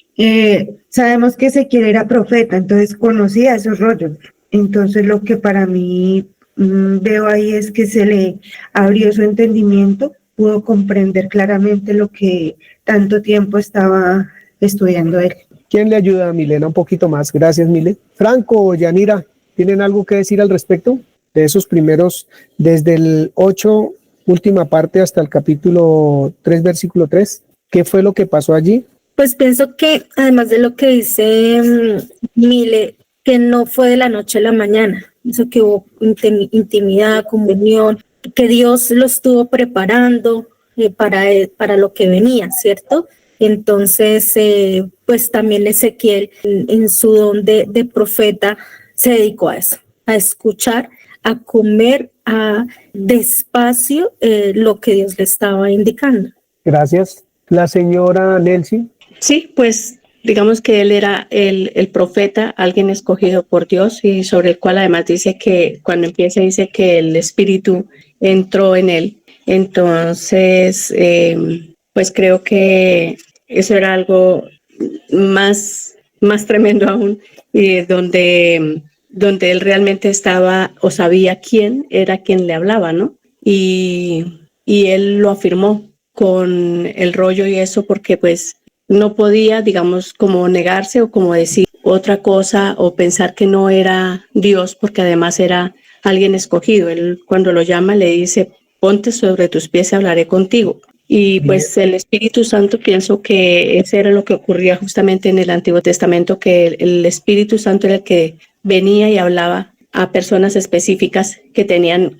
Sabemos que Ezequiel era profeta, entonces conocía esos rollos. Entonces lo que para mí veo ahí es que se le abrió su entendimiento, pudo comprender claramente lo que tanto tiempo estaba estudiando él. ¿Quién le ayuda a Milena un poquito más? Gracias, Mile. Franco o Yanira, ¿tienen algo que decir al respecto de esos primeros, desde el 8, última parte, hasta el capítulo 3, versículo 3? ¿Qué fue lo que pasó allí? Pues pienso que además de lo que dice Mile, que no fue de la noche a la mañana, eso que hubo intimidad, comunión, que Dios lo estuvo preparando para lo que venía, ¿cierto? Entonces, pues también Ezequiel, en su don de profeta, se dedicó a eso, a escuchar, a comer, a despacio lo que Dios le estaba indicando. Gracias. La señora Nelcy. Sí, pues digamos que él era el profeta, alguien escogido por Dios y sobre el cual además dice que cuando empieza dice que el Espíritu entró en él. Entonces, pues creo que eso era algo más tremendo aún, donde él realmente estaba o sabía quién era quien le hablaba, ¿no? Y él lo afirmó con el rollo y eso porque pues no podía, digamos, como negarse o como decir otra cosa o pensar que no era Dios, porque además era alguien escogido. Él cuando lo llama le dice, ponte sobre tus pies y hablaré contigo. Y pues el Espíritu Santo, pienso que eso era lo que ocurría justamente en el Antiguo Testamento, que el Espíritu Santo era el que venía y hablaba a personas específicas que tenían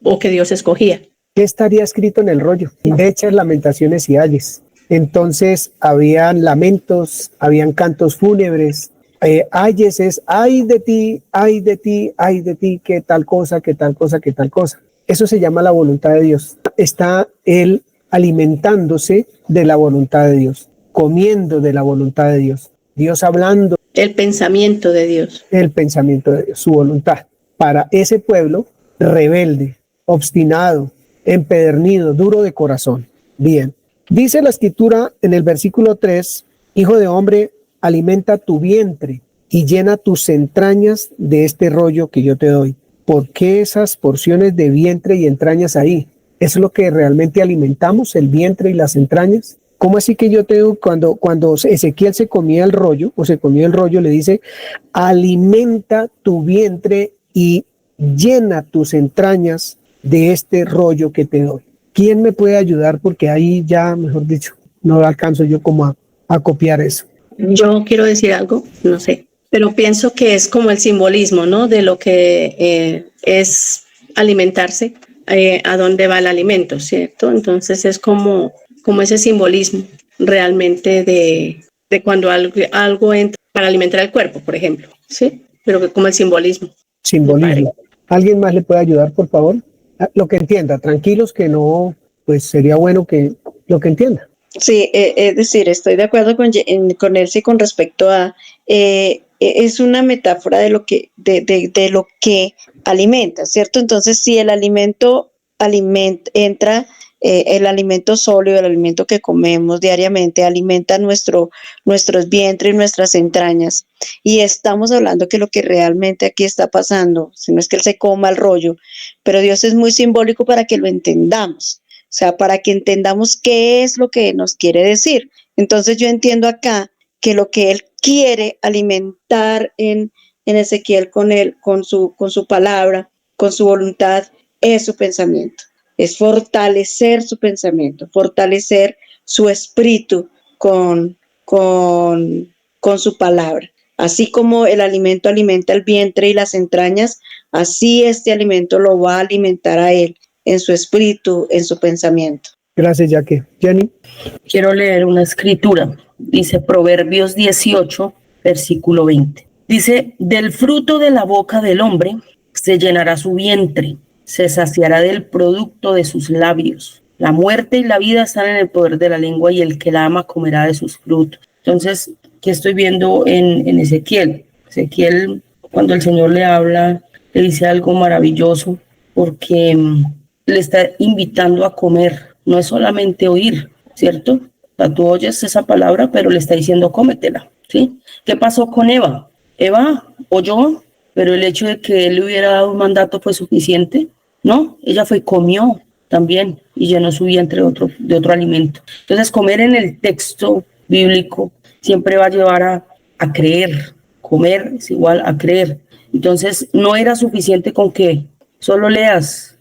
o que Dios escogía. ¿Qué estaría escrito en el rollo? Indechas, lamentaciones y ayes. Entonces habían lamentos, habían cantos fúnebres. Ayes es ay de ti, ay de ti, ay de ti, que tal cosa, que tal cosa, que tal cosa. Eso se llama la voluntad de Dios. Está él alimentándose de la voluntad de Dios, comiendo de la voluntad de Dios, Dios hablando. El pensamiento de Dios. El pensamiento de Dios, su voluntad. Para ese pueblo rebelde, obstinado, empedernido, duro de corazón. Bien. Dice la escritura en el versículo 3, hijo de hombre, alimenta tu vientre y llena tus entrañas de este rollo que yo te doy. ¿Por qué esas porciones de vientre y entrañas ahí? ¿Es lo que realmente alimentamos, el vientre y las entrañas? ¿Cómo así que yo te digo, cuando Ezequiel se comía el rollo, le dice, alimenta tu vientre y llena tus entrañas de este rollo que te doy? ¿Quién me puede ayudar? Porque ahí ya, mejor dicho, no alcanzo yo como a copiar eso. Yo quiero decir algo, no sé, pero pienso que es como el simbolismo, ¿no? De lo que es alimentarse, a dónde va el alimento, ¿cierto? Entonces es como ese simbolismo realmente de cuando algo entra para alimentar el cuerpo, por ejemplo, ¿sí? Pero que como el simbolismo. Simbolismo. ¿Alguien más le puede ayudar, por favor? Lo que entienda, tranquilos que no, pues sería bueno que lo que entienda. Sí, es decir, estoy de acuerdo con Elsie con respecto a, es una metáfora de lo que alimenta, ¿cierto? Entonces, si el alimento entra, el alimento sólido, el alimento que comemos diariamente, alimenta nuestros vientres y nuestras entrañas. Y estamos hablando que lo que realmente aquí está pasando, si no es que él se coma el rollo, pero Dios es muy simbólico para que lo entendamos. O sea, para que entendamos qué es lo que nos quiere decir. Entonces yo entiendo acá que lo que él quiere alimentar en Ezequiel con su palabra, con su voluntad, es su pensamiento. Es fortalecer su pensamiento, fortalecer su espíritu con su palabra. Así como el alimento alimenta el vientre y las entrañas, así este alimento lo va a alimentar a él en su espíritu, en su pensamiento. Gracias, Jaque. Jenny. Quiero leer una escritura. Dice Proverbios 18, versículo 20. Dice, del fruto de la boca del hombre se llenará su vientre, se saciará del producto de sus labios. La muerte y la vida están en el poder de la lengua y el que la ama comerá de sus frutos. Entonces, ¿qué estoy viendo en Ezequiel? Ezequiel, cuando el Señor le habla, le dice algo maravilloso porque le está invitando a comer no es solamente oír, ¿cierto? O sea, tú oyes esa palabra, pero le está diciendo cómetela, ¿sí? ¿Qué pasó con Eva? Eva oyó, pero el hecho de que él le hubiera dado un mandato fue suficiente, ¿no? Ella fue y comió también y llenó su vientre de otro alimento. Entonces, comer en el texto bíblico siempre va a llevar a creer. Comer es igual a creer. Entonces, no era suficiente con que solo leas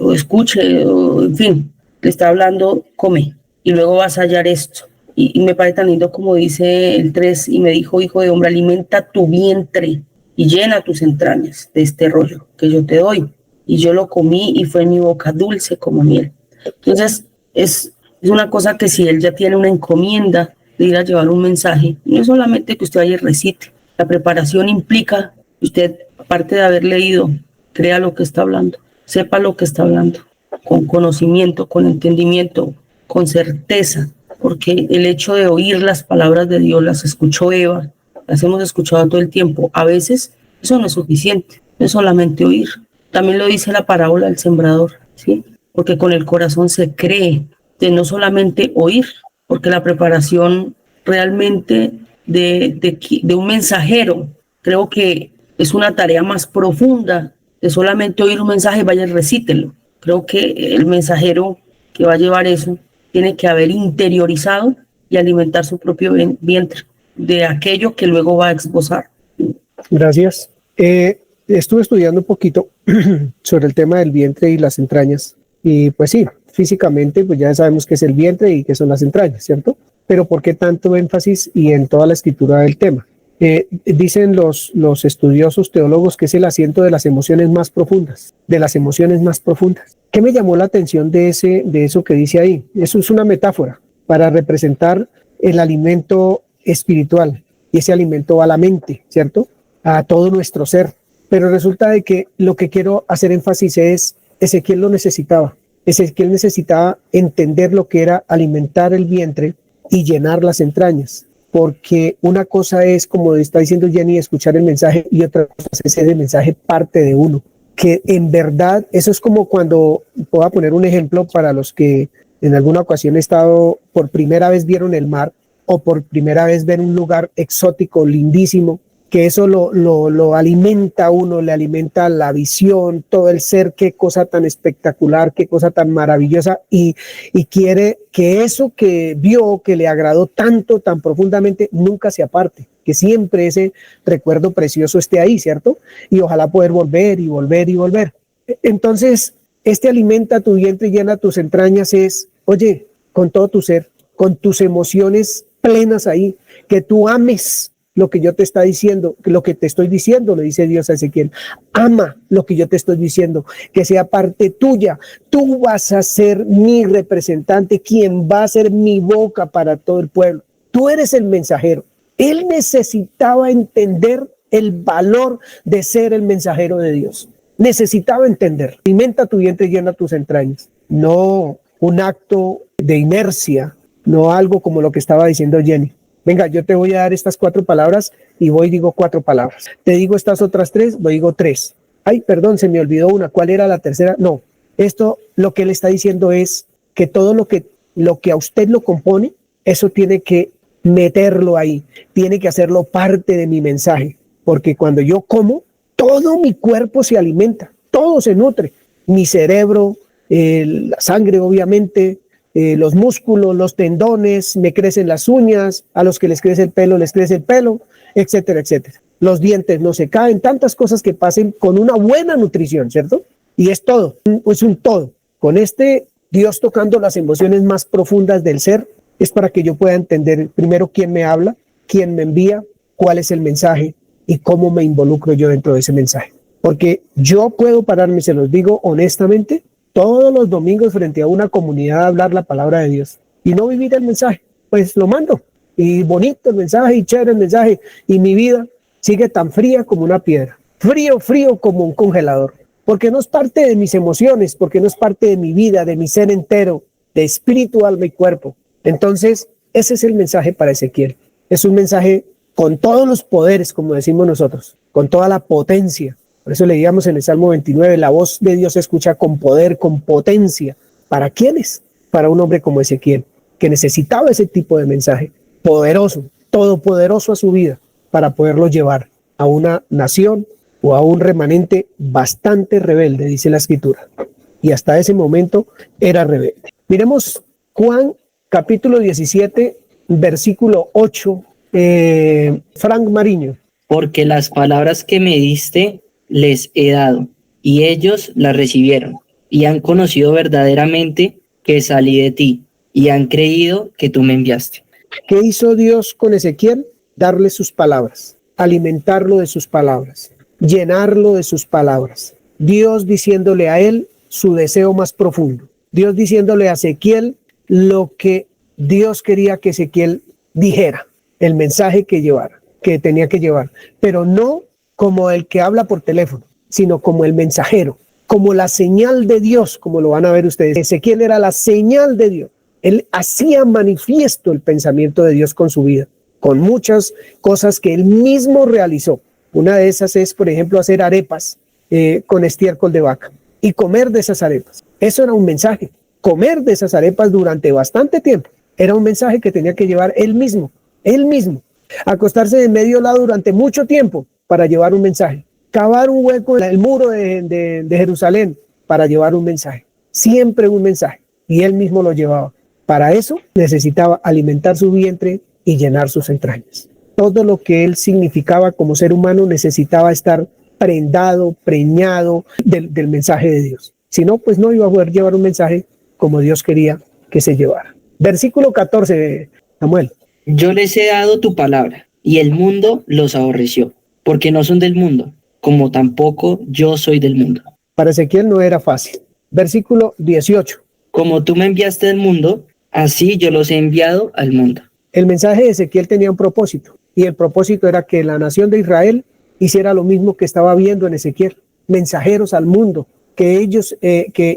o escuche, o, en fin, le está hablando, come, y luego vas a hallar esto. Y me parece tan lindo como dice el 3, y me dijo, hijo de hombre, alimenta tu vientre y llena tus entrañas de este rollo que yo te doy. Y yo lo comí y fue en mi boca dulce como miel. Entonces, es una cosa que si él ya tiene una encomienda de ir a llevar un mensaje, no es solamente que usted vaya y recite. La preparación implica que usted, aparte de haber leído, crea lo que está hablando, sepa lo que está hablando, con conocimiento, con entendimiento, con certeza, porque el hecho de oír las palabras de Dios, las escuchó Eva, las hemos escuchado todo el tiempo, a veces eso no es suficiente, no es solamente oír. También lo dice la parábola del sembrador, ¿sí? Porque con el corazón se cree, de no solamente oír, porque la preparación realmente de un mensajero, creo que es una tarea más profunda de solamente oír un mensaje, vaya y recítelo. Creo que el mensajero que va a llevar eso tiene que haber interiorizado y alimentar su propio vientre de aquello que luego va a esbozar. Gracias. Estuve estudiando un poquito sobre el tema del vientre y las entrañas. Y pues sí, físicamente pues ya sabemos qué es el vientre y qué son las entrañas, ¿cierto? Pero ¿por qué tanto énfasis y en toda la escritura del tema? Dicen los estudiosos teólogos que es el asiento de las emociones más profundas, de las emociones más profundas. ¿Qué me llamó la atención de eso que dice ahí? Eso es una metáfora para representar el alimento espiritual, y ese alimento va a la mente, ¿cierto? A todo nuestro ser. Pero resulta de que lo que quiero hacer énfasis es, Ezequiel lo necesitaba. Ezequiel necesitaba entender lo que era alimentar el vientre y llenar las entrañas, porque una cosa es, como está diciendo Jenny, escuchar el mensaje, y otra cosa es ese mensaje parte de uno, que en verdad, eso es como cuando, voy a poner un ejemplo para los que en alguna ocasión he estado, por primera vez vieron el mar, o por primera vez ven un lugar exótico, lindísimo, que eso lo alimenta a uno, le alimenta la visión, todo el ser, qué cosa tan espectacular, qué cosa tan maravillosa, y quiere que eso que vio, que le agradó tanto, tan profundamente, nunca se aparte, que siempre ese recuerdo precioso esté ahí, ¿cierto? Y ojalá poder volver y volver y volver. Entonces, alimenta tu vientre y llena tus entrañas es, oye, con todo tu ser, con tus emociones plenas ahí, que tú ames lo que yo te está diciendo, lo que te estoy diciendo, le dice Dios a Ezequiel. Ama lo que yo te estoy diciendo, que sea parte tuya. Tú vas a ser mi representante, quien va a ser mi boca para todo el pueblo. Tú eres el mensajero. Él necesitaba entender el valor de ser el mensajero de Dios. Necesitaba entender. Alimenta tu vientre y llena tus entrañas. No un acto de inercia, no algo como lo que estaba diciendo Jenny. Venga, yo te voy a dar estas 4 palabras y voy y digo 4 palabras. Te digo estas otras 3, voy y digo 3. Ay, perdón, se me olvidó una. ¿Cuál era la tercera? No, esto lo que él está diciendo es que todo lo que a usted lo compone, eso tiene que meterlo ahí, tiene que hacerlo parte de mi mensaje, porque cuando yo como, todo mi cuerpo se alimenta, todo se nutre, mi cerebro, la sangre obviamente, los músculos, los tendones, me crecen las uñas, a los que les crece el pelo, etcétera, etcétera. Los dientes no se caen, tantas cosas que pasen con una buena nutrición, ¿cierto? Y es todo, es un todo. Con Dios tocando las emociones más profundas del ser, es para que yo pueda entender primero quién me habla, quién me envía, cuál es el mensaje y cómo me involucro yo dentro de ese mensaje. Porque yo puedo pararme, se los digo honestamente, todos los domingos frente a una comunidad a hablar la palabra de Dios y no vivir el mensaje, pues lo mando. Y bonito el mensaje y chévere el mensaje, y mi vida sigue tan fría como una piedra, frío como un congelador, porque no es parte de mis emociones, porque no es parte de mi vida, de mi ser entero, de espíritu, alma y cuerpo. Entonces, ese es el mensaje para Ezequiel. Es un mensaje con todos los poderes, como decimos nosotros, con toda la potencia. Por eso leíamos en el Salmo 29, la voz de Dios se escucha con poder, con potencia. ¿Para quiénes? para un hombre como Ezequiel, que necesitaba ese tipo de mensaje poderoso, todopoderoso a su vida, para poderlo llevar a una nación o a un remanente bastante rebelde, dice la Escritura. Y hasta ese momento era rebelde. Miremos Juan capítulo 17, versículo 8. Frank Mariño. Porque las palabras que me diste les he dado, y ellos las recibieron, y han conocido verdaderamente que salí de ti, y han creído que tú me enviaste. ¿Qué hizo Dios con Ezequiel? Darle sus palabras, alimentarlo de sus palabras, llenarlo de sus palabras. Dios diciéndole a él su deseo más profundo. Dios diciéndole a Ezequiel lo que Dios quería que Ezequiel dijera, el mensaje que llevara, que tenía que llevar, pero no como el que habla por teléfono, sino como el mensajero, como la señal de Dios, como lo van a ver ustedes. Ezequiel era la señal de Dios. Él hacía manifiesto el pensamiento de Dios con su vida, con muchas cosas que él mismo realizó. Una de esas es, por ejemplo, hacer arepas con estiércol de vaca y comer de esas arepas. Eso era un mensaje. Comer de esas arepas durante bastante tiempo era un mensaje que tenía que llevar él mismo. Acostarse de medio lado durante mucho tiempo para llevar un mensaje. Cavar un hueco en el muro de Jerusalén para llevar un mensaje. Siempre un mensaje. Y él mismo lo llevaba. Para eso necesitaba alimentar su vientre y llenar sus entrañas. Todo lo que él significaba como ser humano necesitaba estar prendado, preñado del mensaje de Dios. Si no, pues no iba a poder llevar un mensaje como Dios quería que se llevara. Versículo 14, Samuel. Yo les he dado tu palabra, y el mundo los aborreció, porque no son del mundo, como tampoco yo soy del mundo. Para Ezequiel no era fácil. Versículo 18. Como tú me enviaste al mundo, así yo los he enviado al mundo. El mensaje de Ezequiel tenía un propósito, y el propósito era que la nación de Israel hiciera lo mismo que estaba viendo en Ezequiel, mensajeros al mundo, que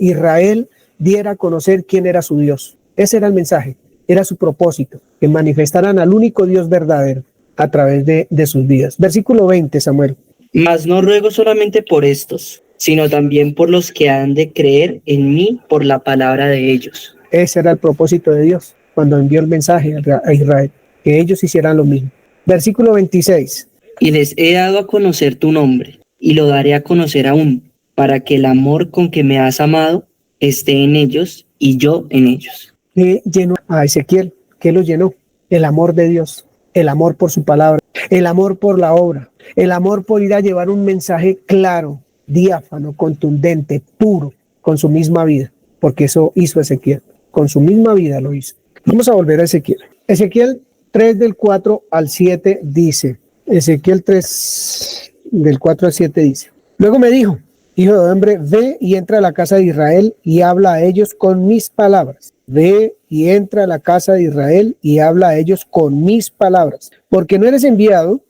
Israel diera a conocer quién era su Dios. Ese era el mensaje, era su propósito, que manifestaran al único Dios verdadero a través de sus vidas. Versículo 20, Samuel. Mas no ruego solamente por estos, sino también por los que han de creer en mí por la palabra de ellos. Ese era el propósito de Dios cuando envió el mensaje a Israel, que ellos hicieran lo mismo. Versículo 26. Y les he dado a conocer tu nombre, y lo daré a conocer aún, para que el amor con que me has amado esté en ellos y yo en ellos. ¿Qué llenó a Ezequiel? ¿Qué lo llenó? El amor de Dios, el amor por su palabra, el amor por la obra, el amor por ir a llevar un mensaje claro, diáfano, contundente, puro, con su misma vida, porque eso hizo Ezequiel, con su misma vida lo hizo. Vamos a volver a Ezequiel. Ezequiel 3 del 4 al 7 dice, Ezequiel 3 del 4 al 7 dice, luego me dijo, hijo de hombre, ve y entra a la casa de Israel y habla a ellos con mis palabras. Ve y entra a la casa de Israel y habla a ellos con mis palabras. Porque no eres enviado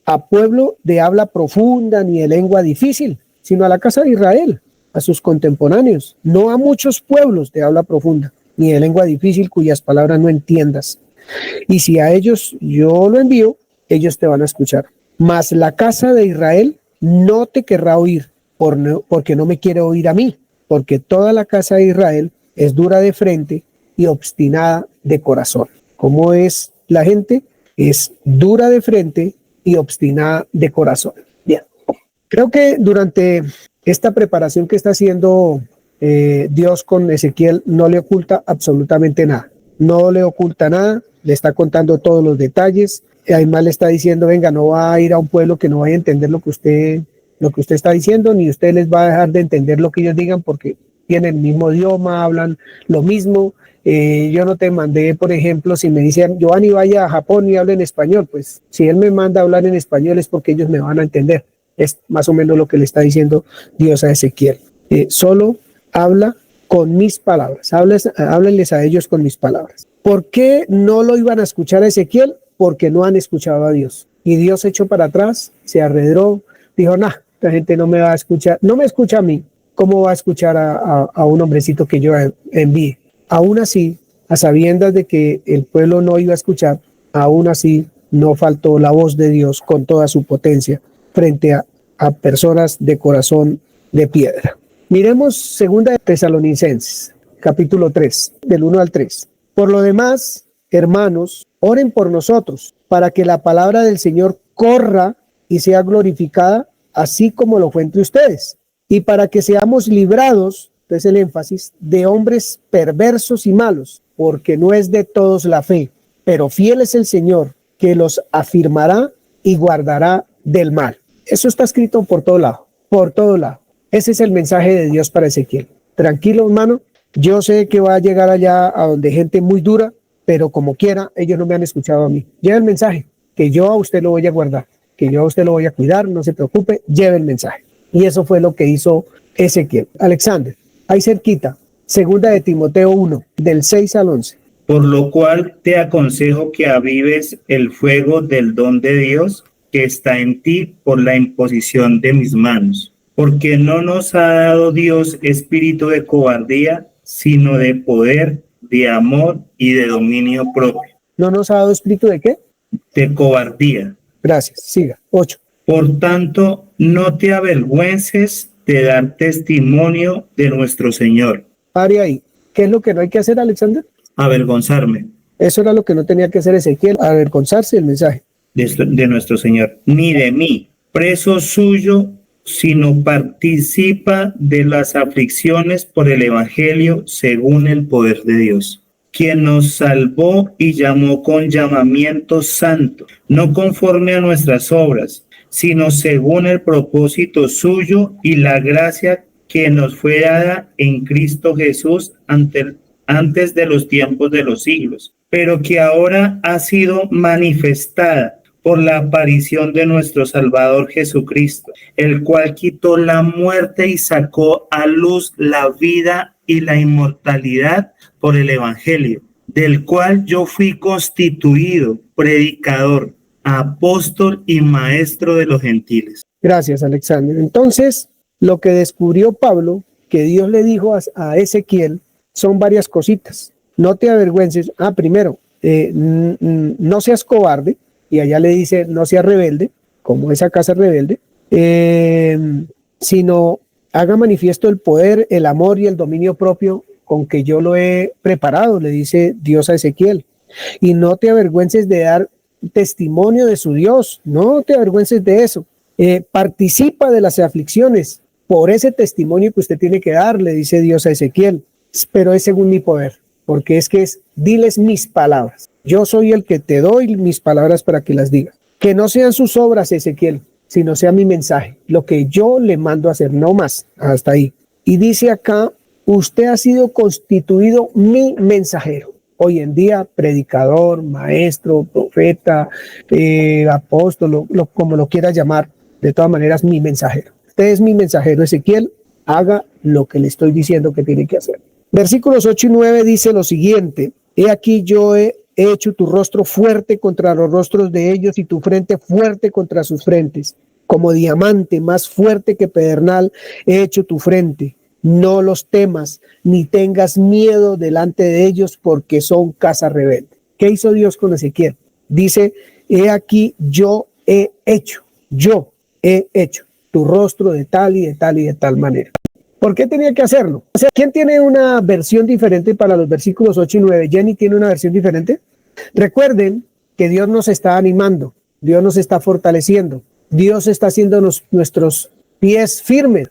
a pueblo de habla profunda ni de lengua difícil, sino a la casa de Israel, a sus contemporáneos, no a muchos pueblos de habla profunda ni de lengua difícil cuyas palabras no entiendas. Y si a ellos yo lo envío, ellos te van a escuchar. Mas la casa de Israel no te querrá oír, porque no me quiere oír a mí, porque toda la casa de Israel es dura de frente y obstinada de corazón. ¿Cómo es la gente? Es dura de frente y obstinada de corazón. Bien. Creo que durante esta preparación que está haciendo Dios con Ezequiel no le oculta absolutamente nada. No le oculta nada, le está contando todos los detalles. Además le está diciendo, venga, no va a ir a un pueblo que no vaya a entender lo que usted está diciendo, ni usted les va a dejar de entender lo que ellos digan porque tienen el mismo idioma, hablan lo mismo. Yo no te mandé, por ejemplo, si me dicen, Giovanni, vaya a Japón y hable en español, pues si él me manda a hablar en español es porque ellos me van a entender. Es más o menos lo que le está diciendo Dios a Ezequiel. Solo habla con mis palabras, háblenles a ellos con mis palabras. ¿Por qué no lo iban a escuchar a Ezequiel? Porque no han escuchado a Dios. Y Dios echó para atrás, se arredró, dijo, esta gente no me va a escuchar, no me escucha a mí. ¿Cómo va a escuchar a un hombrecito que yo envíe? Aún así, a sabiendas de que el pueblo no iba a escuchar, aún así no faltó la voz de Dios con toda su potencia frente a personas de corazón de piedra. Miremos 2 de Tesalonicenses. capítulo 3, del 1 al 3. Por lo demás, hermanos, oren por nosotros, para que la palabra del Señor corra y sea glorificada, así como lo fue entre ustedes, y para que seamos librados, entonces el énfasis, de hombres perversos y malos, porque no es de todos la fe, pero fiel es el Señor, que los afirmará y guardará del mal. Eso está escrito por todo lado, por todo lado. Ese es el mensaje de Dios para Ezequiel. Tranquilo, hermano, yo sé que va a llegar allá a donde gente muy dura, pero como quiera, ellos no me han escuchado a mí. Lleve el mensaje, que yo a usted lo voy a guardar, que yo a usted lo voy a cuidar, no se preocupe, lleve el mensaje. Y eso fue lo que hizo Ezequiel. Alexander, ahí cerquita, segunda de Timoteo 1, del 6 al 11. Por lo cual te aconsejo que avives el fuego del don de Dios que está en ti por la imposición de mis manos. Porque no nos ha dado Dios espíritu de cobardía, sino de poder, de amor y de dominio propio. ¿No nos ha dado espíritu de qué? De cobardía. Gracias, siga. 8. Por tanto, no te avergüences de dar testimonio de nuestro Señor. Pare ahí. ¿Qué es lo que no hay que hacer, Alexander? Avergonzarme. Eso era lo que no tenía que hacer Ezequiel, avergonzarse del mensaje. De nuestro Señor, ni de mí, preso suyo, sino participa de las aflicciones por el Evangelio según el poder de Dios, quien nos salvó y llamó con llamamiento santo, no conforme a nuestras obras, sino según el propósito suyo y la gracia que nos fue dada en Cristo Jesús antes de los tiempos de los siglos, pero que ahora ha sido manifestada por la aparición de nuestro Salvador Jesucristo, el cual quitó la muerte y sacó a luz la vida y la inmortalidad por el Evangelio, del cual yo fui constituido predicador, apóstol y maestro de los gentiles. Gracias, Alexander. Entonces, lo que descubrió Pablo, que Dios le dijo a Ezequiel, son varias cositas. No te avergüences. Primero, no seas cobarde. Y allá le dice, no seas rebelde, como esa casa rebelde, sino haga manifiesto el poder, el amor y el dominio propio con que yo lo he preparado, le dice Dios a Ezequiel. Y no te avergüences de dar testimonio de su Dios, no te avergüences de eso. Participa de las aflicciones por ese testimonio que usted tiene que dar, le dice Dios a Ezequiel, pero es según mi poder, porque diles mis palabras. Yo soy el que te doy mis palabras para que las digas. Que no sean sus obras, Ezequiel, sino sea mi mensaje, lo que yo le mando a hacer, no más, hasta ahí. Y dice acá, usted ha sido constituido mi mensajero. Hoy en día, predicador, maestro, profeta, apóstol, como lo quiera llamar, de todas maneras, mi mensajero. Usted es mi mensajero, Ezequiel, haga lo que le estoy diciendo que tiene que hacer. Versículos 8 y 9 dice lo siguiente, he aquí yo he hecho tu rostro fuerte contra los rostros de ellos y tu frente fuerte contra sus frentes. Como diamante más fuerte que pedernal he hecho tu frente. No los temas ni tengas miedo delante de ellos porque son casa rebelde. ¿Qué hizo Dios con Ezequiel? Dice, he aquí yo he hecho tu rostro de tal y de tal y de tal manera. ¿Por qué tenía que hacerlo? O sea, ¿quién tiene una versión diferente para los versículos 8 y 9? ¿Jenny tiene una versión diferente? Recuerden que Dios nos está animando, Dios nos está fortaleciendo, Dios está haciendo nuestros pies firmes,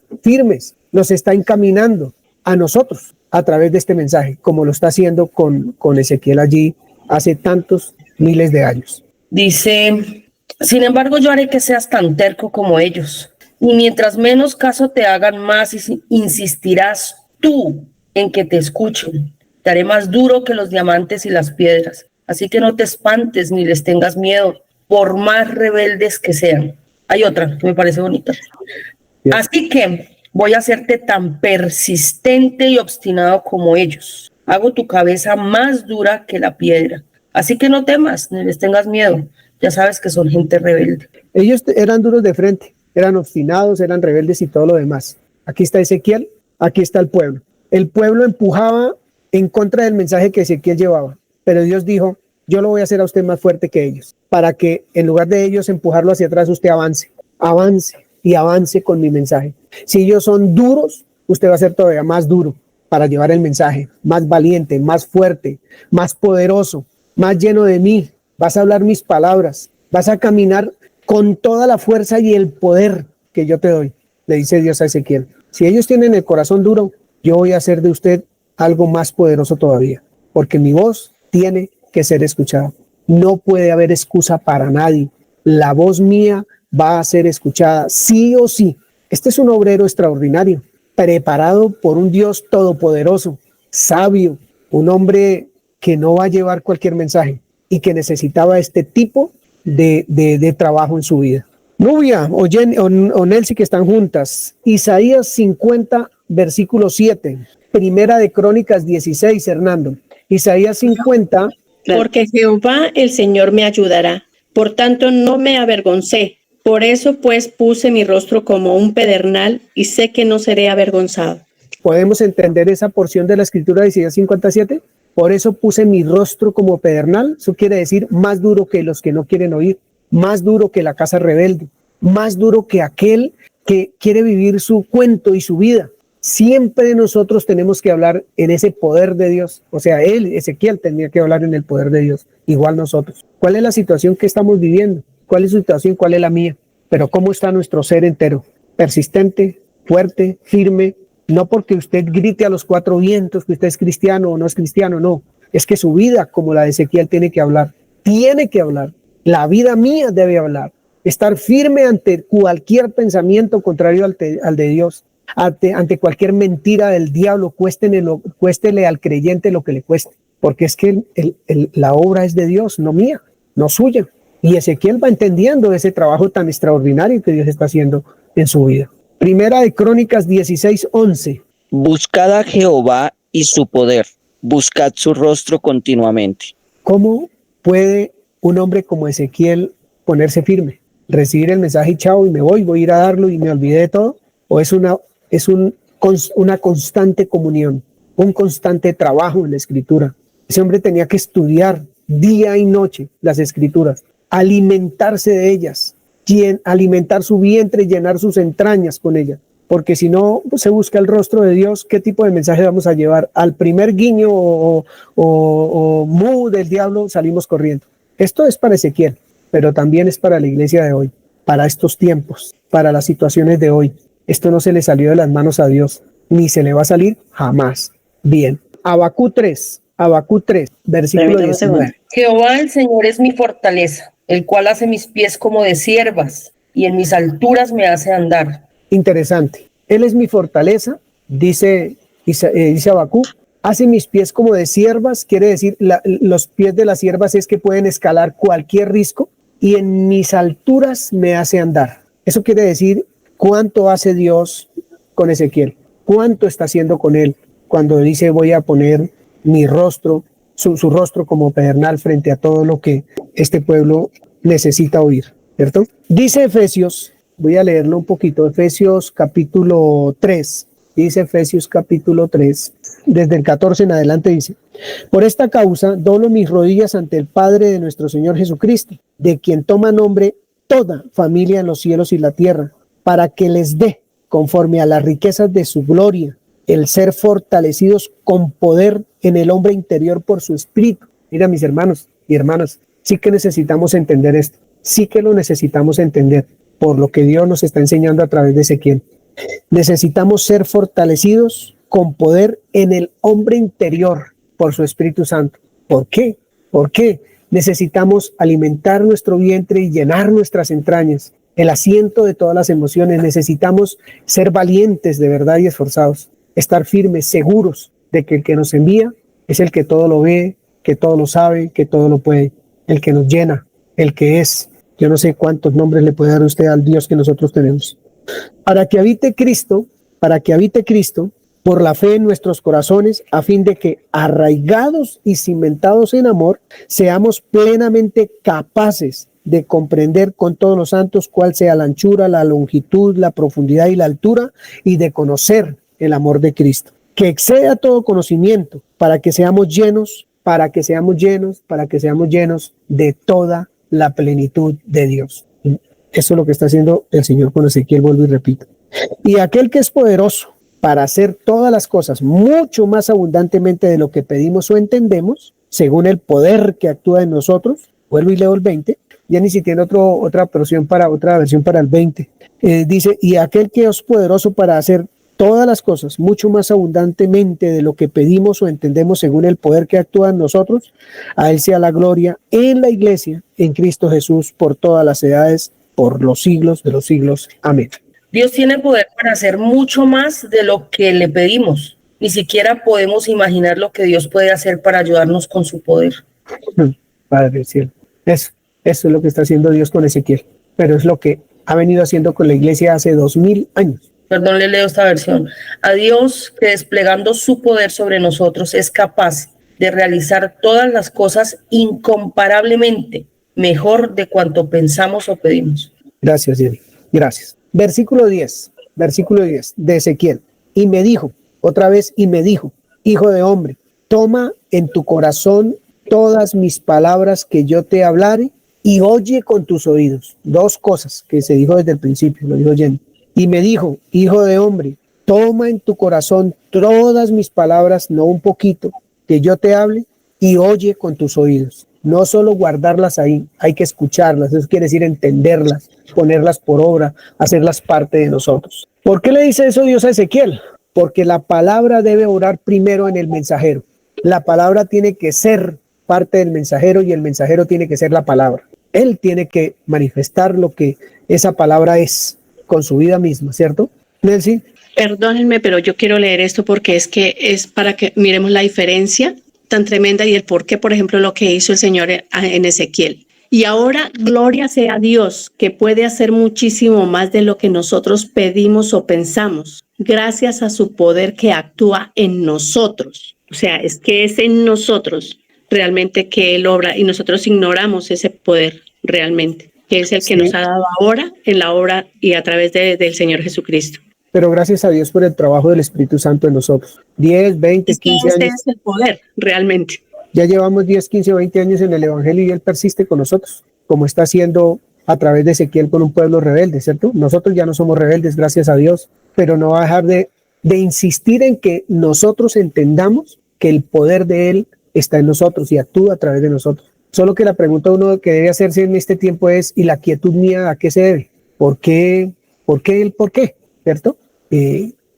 nos está encaminando a nosotros a través de este mensaje, como lo está haciendo con Ezequiel allí hace tantos miles de años. Dice, sin embargo, yo haré que seas tan terco como ellos. Y mientras menos caso te hagan, más insistirás tú en que te escuchen. Te haré más duro que los diamantes y las piedras. Así que no te espantes ni les tengas miedo, por más rebeldes que sean. Hay otra que me parece bonita. Bien. Así que voy a hacerte tan persistente y obstinado como ellos. Hago tu cabeza más dura que la piedra. Así que no temas ni les tengas miedo. Ya sabes que son gente rebelde. Ellos eran duros de frente, eran obstinados, eran rebeldes y todo lo demás. Aquí está Ezequiel, aquí está el pueblo. El pueblo empujaba en contra del mensaje que Ezequiel llevaba, pero Dios dijo, yo lo voy a hacer a usted más fuerte que ellos, para que en lugar de ellos empujarlo hacia atrás, usted avance y avance con mi mensaje. Si ellos son duros, usted va a ser todavía más duro. para llevar el mensaje, más valiente, más fuerte, más poderoso, más lleno de mí. Vas a hablar mis palabras, vas a caminar con toda la fuerza y el poder que yo te doy, le dice Dios a Ezequiel. Si ellos tienen el corazón duro, yo voy a hacer de usted algo más poderoso todavía, porque mi voz tiene que ser escuchada. No puede haber excusa para nadie. La voz mía va a ser escuchada sí o sí. Este es un obrero extraordinario, preparado por un Dios todopoderoso, sabio, un hombre que no va a llevar cualquier mensaje y que necesitaba este tipo de trabajo en su vida. Nubia o Nelcy, que están juntas, Isaías 50, versículo 7, Primera de Crónicas 16, Hernando. Isaías 50. Porque Jehová el Señor me ayudará, por tanto no me avergoncé. Por eso pues puse mi rostro como un pedernal y sé que no seré avergonzado. ¿Podemos entender esa porción de la escritura de Isaías 57? Por eso puse mi rostro como pedernal. Eso quiere decir más duro que los que no quieren oír, más duro que la casa rebelde, más duro que aquel que quiere vivir su cuento y su vida. Siempre nosotros tenemos que hablar en ese poder de Dios. O sea, Ezequiel tenía que hablar en el poder de Dios, igual nosotros. ¿Cuál es la situación que estamos viviendo? ¿Cuál es su situación? ¿Cuál es la mía? Pero ¿cómo está nuestro ser entero? Persistente, fuerte, firme. No porque usted grite a los cuatro vientos que usted es cristiano o no es cristiano, no. Es que su vida, como la de Ezequiel, tiene que hablar. Tiene que hablar. La vida mía debe hablar. Estar firme ante cualquier pensamiento contrario al de Dios. Ante cualquier mentira del diablo, cuéstele al creyente lo que le cueste, porque es que la obra es de Dios, no mía, no suya. Y Ezequiel va entendiendo ese trabajo tan extraordinario que Dios está haciendo en su vida. Primera de Crónicas 16, 11. Buscad a Jehová y su poder, buscad su rostro continuamente. ¿Cómo puede un hombre como Ezequiel ponerse firme? Recibir el mensaje y chao, y me voy a ir a darlo y me olvidé de todo. ¿O es una constante comunión, un constante trabajo en la escritura? Ese hombre tenía que estudiar día y noche las escrituras, alimentarse de ellas, alimentar su vientre y llenar sus entrañas con ellas, porque si no se busca el rostro de Dios, ¿qué tipo de mensaje vamos a llevar? Al primer guiño o mu del diablo salimos corriendo. Esto es para Ezequiel, pero también es para la iglesia de hoy, para estos tiempos, para las situaciones de hoy. Esto no se le salió de las manos a Dios, ni se le va a salir jamás. Bien, Habacuc 3, versículo 19. Jehová el Señor es mi fortaleza, el cual hace mis pies como de ciervas, y en mis alturas me hace andar. Interesante. Él es mi fortaleza, dice Habacuc, hace mis pies como de ciervas, quiere decir, los pies de las ciervas es que pueden escalar cualquier risco, y en mis alturas me hace andar. Eso quiere decir cuánto hace Dios con Ezequiel, cuánto está haciendo con él, cuando dice voy a poner mi rostro, su rostro como pedernal frente a todo lo que este pueblo necesita oír, ¿cierto? Dice Efesios, voy a leerlo un poquito, Efesios capítulo 3, dice Efesios capítulo 3, desde el 14 en adelante dice: por esta causa doblo mis rodillas ante el Padre de nuestro Señor Jesucristo, de quien toma nombre toda familia en los cielos y la tierra, para que les dé, conforme a las riquezas de su gloria, el ser fortalecidos con poder en el hombre interior por su espíritu. Mira, mis hermanos y hermanas, sí que necesitamos entender esto, sí que lo necesitamos entender, por lo que Dios nos está enseñando a través de Ezequiel. Necesitamos ser fortalecidos con poder en el hombre interior por su Espíritu Santo. ¿Por qué? ¿Por qué? Necesitamos alimentar nuestro vientre y llenar nuestras entrañas, el asiento de todas las emociones. Necesitamos ser valientes de verdad y esforzados, estar firmes, seguros de que el que nos envía es el que todo lo ve, que todo lo sabe, que todo lo puede, el que nos llena, el que es. Yo no sé cuántos nombres le puede dar usted al Dios que nosotros tenemos. Para que habite Cristo por la fe en nuestros corazones, a fin de que, arraigados y cimentados en amor, seamos plenamente capaces de comprender con todos los santos cuál sea la anchura, la longitud, la profundidad y la altura, y de conocer el amor de Cristo, que exceda todo conocimiento, para que seamos llenos de toda la plenitud de Dios. Eso es lo que está haciendo el Señor con Ezequiel, vuelvo y repito. Y aquel que es poderoso para hacer todas las cosas mucho más abundantemente de lo que pedimos o entendemos, según el poder que actúa en nosotros. Vuelvo y leo el 20, ya ni siquiera otra versión para el 20. Dice, y aquel que es poderoso para hacer todas las cosas mucho más abundantemente de lo que pedimos o entendemos según el poder que actúa en nosotros, a él sea la gloria en la iglesia, en Cristo Jesús, por todas las edades, por los siglos de los siglos. Amén. Dios tiene poder para hacer mucho más de lo que le pedimos. Ni siquiera podemos imaginar lo que Dios puede hacer para ayudarnos con su poder. Padre del cielo. Eso es lo que está haciendo Dios con Ezequiel, pero es lo que ha venido haciendo con la iglesia hace 2000 años. Perdón, le leo esta versión. A Dios, que desplegando su poder sobre nosotros es capaz de realizar todas las cosas incomparablemente mejor de cuanto pensamos o pedimos. Gracias, Jenny. Gracias. Versículo 10 de Ezequiel. Y me dijo, otra vez, y me dijo, hijo de hombre, toma en tu corazón todas mis palabras que yo te hablare y oye con tus oídos. Dos cosas que se dijo desde el principio, lo dijo Jenny. Y me dijo, hijo de hombre, toma en tu corazón todas mis palabras, no un poquito, que yo te hable y oye con tus oídos. No solo guardarlas ahí, hay que escucharlas, eso quiere decir entenderlas, ponerlas por obra, hacerlas parte de nosotros. ¿Por qué le dice eso Dios a Ezequiel? Porque la palabra debe orar primero en el mensajero. La palabra tiene que ser parte del mensajero y el mensajero tiene que ser la palabra. Él tiene que manifestar lo que esa palabra es con su vida misma, ¿cierto? Nelcy. Perdónenme, pero yo quiero leer esto porque es para que miremos la diferencia tan tremenda y el por qué, por ejemplo, lo que hizo el Señor en Ezequiel. Y ahora, gloria sea a Dios, que puede hacer muchísimo más de lo que nosotros pedimos o pensamos, gracias a su poder que actúa en nosotros. O sea, es que es en nosotros realmente que Él obra y nosotros ignoramos ese poder realmente, que es el que nos ha dado ahora en la obra y a través del Señor Jesucristo. Pero gracias a Dios por el trabajo del Espíritu Santo en nosotros. 10, 20, 15 años. Este es el poder, realmente. Ya llevamos 10, 15, 20 años en el Evangelio y Él persiste con nosotros, como está haciendo a través de Ezequiel con un pueblo rebelde, ¿cierto? Nosotros ya no somos rebeldes, gracias a Dios, pero no va a dejar de insistir en que nosotros entendamos que el poder de Él está en nosotros y actúa a través de nosotros. Solo que la pregunta uno que debe hacerse en este tiempo es, ¿y la quietud mía a qué se debe? ¿Por qué? ¿Por qué el por qué? ¿Cierto?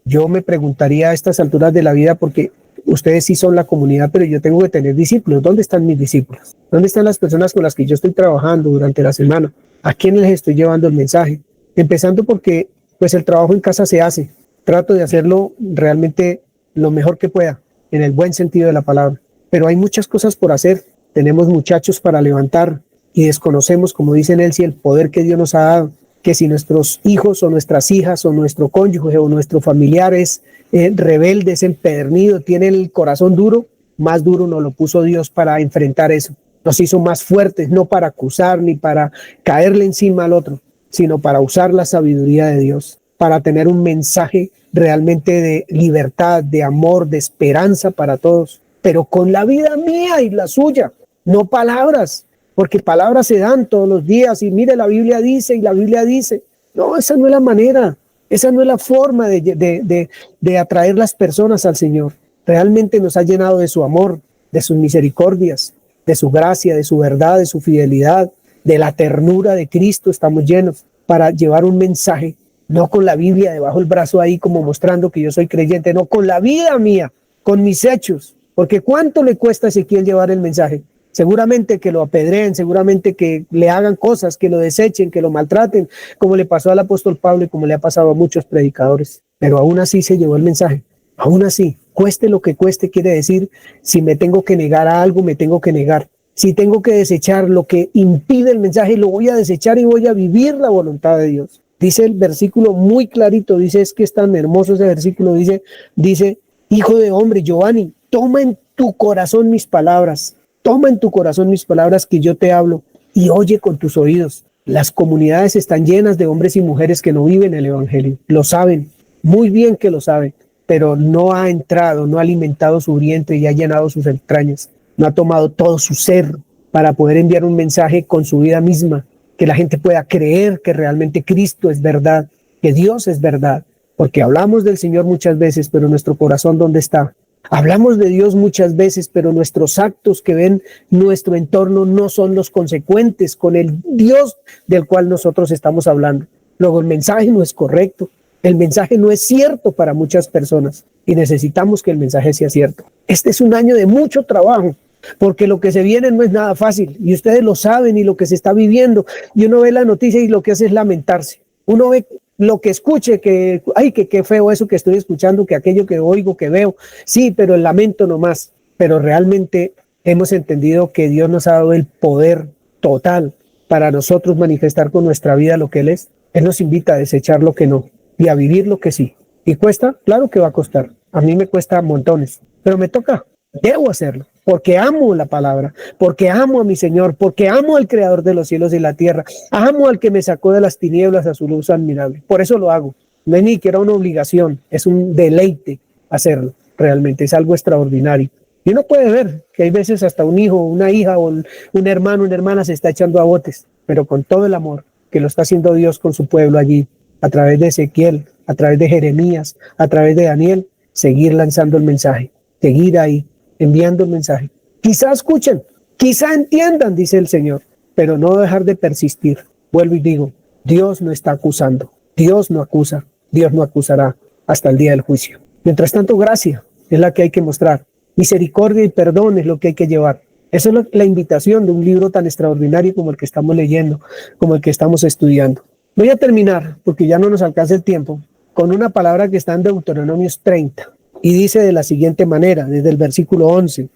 Yo me preguntaría a estas alturas de la vida, porque ustedes sí son la comunidad, pero yo tengo que tener discípulos. ¿Dónde están mis discípulos? ¿Dónde están las personas con las que yo estoy trabajando durante la semana? ¿A quiénes les estoy llevando el mensaje? Empezando porque pues el trabajo en casa se hace. Trato de hacerlo realmente lo mejor que pueda, en el buen sentido de la palabra. Pero hay muchas cosas por hacer. Tenemos muchachos para levantar y desconocemos, como dice Nelcy, el poder que Dios nos ha dado. Que si nuestros hijos o nuestras hijas o nuestro cónyuge o nuestro familiar es rebelde, es empedernido, tiene el corazón duro, más duro nos lo puso Dios para enfrentar eso. Nos hizo más fuertes, no para acusar ni para caerle encima al otro, sino para usar la sabiduría de Dios, para tener un mensaje realmente de libertad, de amor, de esperanza para todos, pero con la vida mía y la suya, no palabras. Porque palabras se dan todos los días y mire, la Biblia dice y la Biblia dice. No, esa no es la manera, esa no es la forma de atraer las personas al Señor. Realmente nos ha llenado de su amor, de sus misericordias, de su gracia, de su verdad, de su fidelidad, de la ternura de Cristo. Estamos llenos para llevar un mensaje, no con la Biblia debajo del brazo ahí como mostrando que yo soy creyente, no, con la vida mía, con mis hechos. Porque ¿cuánto le cuesta a Ezequiel llevar el mensaje? Seguramente que lo apedreen, seguramente que le hagan cosas, que lo desechen, que lo maltraten, como le pasó al apóstol Pablo y como le ha pasado a muchos predicadores. Pero aún así se llevó el mensaje. Aún así, cueste lo que cueste, quiere decir, si me tengo que negar a algo, me tengo que negar. Si tengo que desechar lo que impide el mensaje, lo voy a desechar y voy a vivir la voluntad de Dios. Dice el versículo muy clarito, dice, es que es tan hermoso ese versículo, dice, hijo de hombre, Giovanni, toma en tu corazón mis palabras. Toma en tu corazón mis palabras que yo te hablo y oye con tus oídos. Las comunidades están llenas de hombres y mujeres que no viven el Evangelio. Lo saben, muy bien que lo saben, pero no ha entrado, no ha alimentado su vientre y ha llenado sus entrañas. No ha tomado todo su ser para poder enviar un mensaje con su vida misma, que la gente pueda creer que realmente Cristo es verdad, que Dios es verdad. porque hablamos del Señor muchas veces, pero nuestro corazón, ¿dónde está? Hablamos de Dios muchas veces, pero nuestros actos que ven nuestro entorno no son los consecuentes con el Dios del cual nosotros estamos hablando. Luego el mensaje no es correcto, el mensaje no es cierto para muchas personas y necesitamos que el mensaje sea cierto. Este es un año de mucho trabajo, porque lo que se viene no es nada fácil y ustedes lo saben y lo que se está viviendo. Y uno ve la noticia y lo que hace es lamentarse. Uno ve lo que escuche, que, ay, que qué feo eso que estoy escuchando, que aquello que oigo, que veo. Sí, pero el lamento nomás. Pero realmente hemos entendido que Dios nos ha dado el poder total para nosotros manifestar con nuestra vida lo que Él es. Él nos invita a desechar lo que no y a vivir lo que sí. ¿Y cuesta? Claro que va a costar. A mí me cuesta montones, pero me toca. Debo hacerlo, porque amo la palabra, porque amo a mi Señor, porque amo al Creador de los cielos y la tierra, amo al que me sacó de las tinieblas a su luz admirable. Por eso lo hago. No es ni siquiera una obligación, es un deleite hacerlo. Realmente es algo extraordinario. Y uno puede ver que hay veces hasta un hijo, una hija o un hermano, una hermana se está echando a botes, pero con todo el amor que lo está haciendo Dios con su pueblo allí, a través de Ezequiel, a través de Jeremías, a través de Daniel, seguir lanzando el mensaje, seguir ahí, enviando el mensaje. Quizá escuchen, quizá entiendan, dice el Señor, pero no dejar de persistir. Vuelvo y digo, Dios no está acusando, Dios no acusa, Dios no acusará hasta el día del juicio. Mientras tanto, gracia es la que hay que mostrar, misericordia y perdón es lo que hay que llevar. Esa es la invitación de un libro tan extraordinario como el que estamos leyendo, como el que estamos estudiando. Voy a terminar, porque ya no nos alcanza el tiempo, con una palabra que está en Deuteronomios 30. Y dice de la siguiente manera, desde el versículo 11,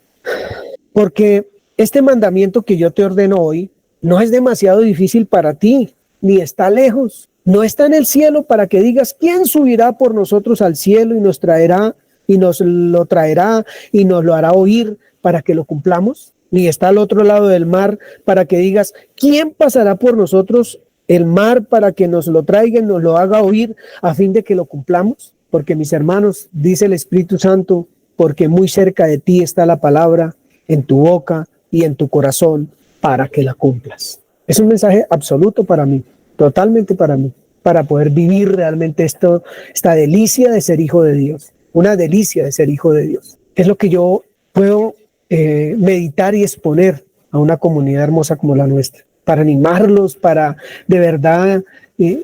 porque este mandamiento que yo te ordeno hoy no es demasiado difícil para ti, ni está lejos, no está en el cielo para que digas, ¿quién subirá por nosotros al cielo y nos traerá y nos lo traerá y nos lo hará oír para que lo cumplamos? Ni está al otro lado del mar para que digas, ¿quién pasará por nosotros el mar para que nos lo traiga y nos lo haga oír a fin de que lo cumplamos? Porque mis hermanos, dice el Espíritu Santo, porque muy cerca de ti está la palabra, en tu boca y en tu corazón, para que la cumplas. Es un mensaje absoluto para mí, totalmente para mí, para poder vivir realmente esta delicia de ser hijo de Dios, una delicia de ser hijo de Dios. Es lo que yo puedo meditar y exponer a una comunidad hermosa como la nuestra, para animarlos, para de verdad,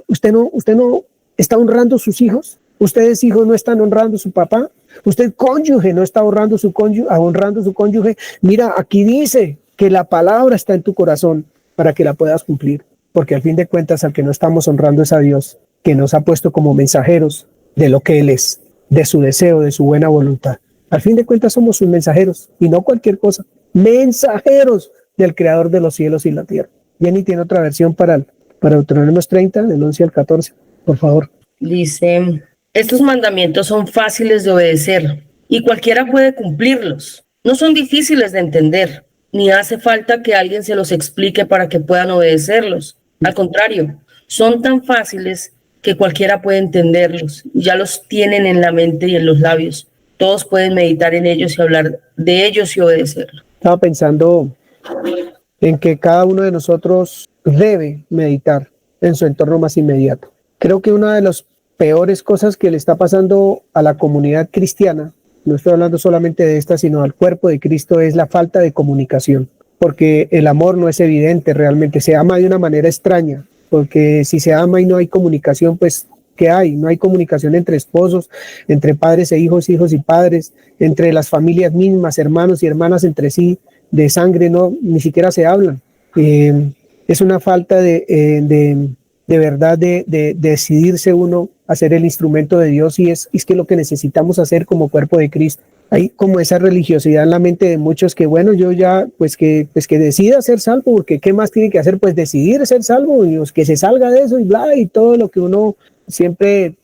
usted no está honrando a sus hijos. Ustedes, hijos, no están honrando a su papá. Usted, cónyuge, no está honrando su cónyuge. Mira, aquí dice que la palabra está en tu corazón para que la puedas cumplir. Porque al fin de cuentas, al que no estamos honrando es a Dios, que nos ha puesto como mensajeros de lo que Él es, de su deseo, de su buena voluntad. Al fin de cuentas, somos sus mensajeros y no cualquier cosa. Mensajeros del Creador de los cielos y la tierra. Jenny tiene otra versión para Deuteronomios 30, del 11 al 14. Por favor. Dice, estos mandamientos son fáciles de obedecer y cualquiera puede cumplirlos. No son difíciles de entender, ni hace falta que alguien se los explique para que puedan obedecerlos. Al contrario, son tan fáciles que cualquiera puede entenderlos. Ya los tienen en la mente y en los labios. Todos pueden meditar en ellos y hablar de ellos y obedecerlos. Estaba pensando en que cada uno de nosotros debe meditar en su entorno más inmediato. Creo que una de las peores cosas que le está pasando a la comunidad cristiana, no estoy hablando solamente de esta, sino al cuerpo de Cristo, es la falta de comunicación, porque el amor no es evidente realmente, se ama de una manera extraña, porque si se ama y no hay comunicación, pues ¿qué hay? No hay comunicación entre esposos, entre padres e hijos, hijos y padres, entre las familias mismas, hermanos y hermanas entre sí, de sangre, no, ni siquiera se hablan. Es una falta de verdad de decidirse uno a ser el instrumento de Dios, y es que lo que necesitamos hacer como cuerpo de Cristo. Hay como esa religiosidad en la mente de muchos que bueno, yo ya pues que decida ser salvo, porque ¿qué más tiene que hacer? Pues decidir ser salvo y que se salga de eso y bla, y todo lo que uno siempre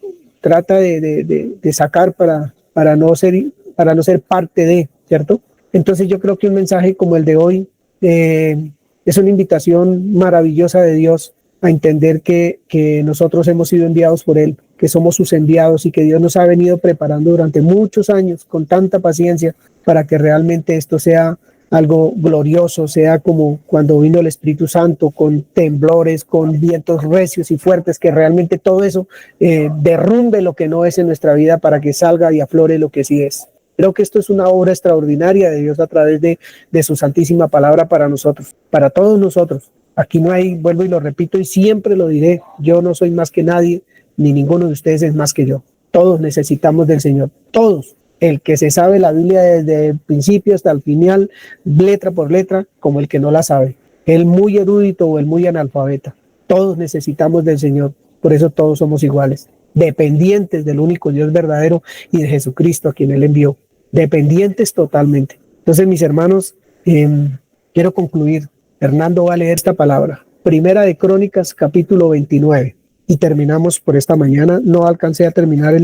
trata de sacar para no ser parte de, ¿cierto? Entonces yo creo que un mensaje como el de hoy es una invitación maravillosa de Dios a entender que nosotros hemos sido enviados por Él, que somos sus enviados y que Dios nos ha venido preparando durante muchos años con tanta paciencia para que realmente esto sea algo glorioso, sea como cuando vino el Espíritu Santo, con temblores, con vientos recios y fuertes, que realmente todo eso derrumbe lo que no es en nuestra vida para que salga y aflore lo que sí es. Creo que esto es una obra extraordinaria de Dios a través de su santísima palabra para nosotros, para todos nosotros. Aquí no hay, vuelvo y lo repito y siempre lo diré, yo no soy más que nadie, ni ninguno de ustedes es más que yo. Todos necesitamos del Señor, todos. El que se sabe la Biblia desde el principio hasta el final, letra por letra, como el que no la sabe. El muy erudito o el muy analfabeta. Todos necesitamos del Señor, por eso todos somos iguales, dependientes del único Dios verdadero y de Jesucristo a quien Él envió. Dependientes totalmente. Entonces, mis hermanos, quiero concluir. Hernando va a leer esta palabra. Primera de Crónicas, capítulo 29. Y terminamos por esta mañana. No alcancé a terminar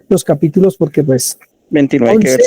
los capítulos porque pues 29,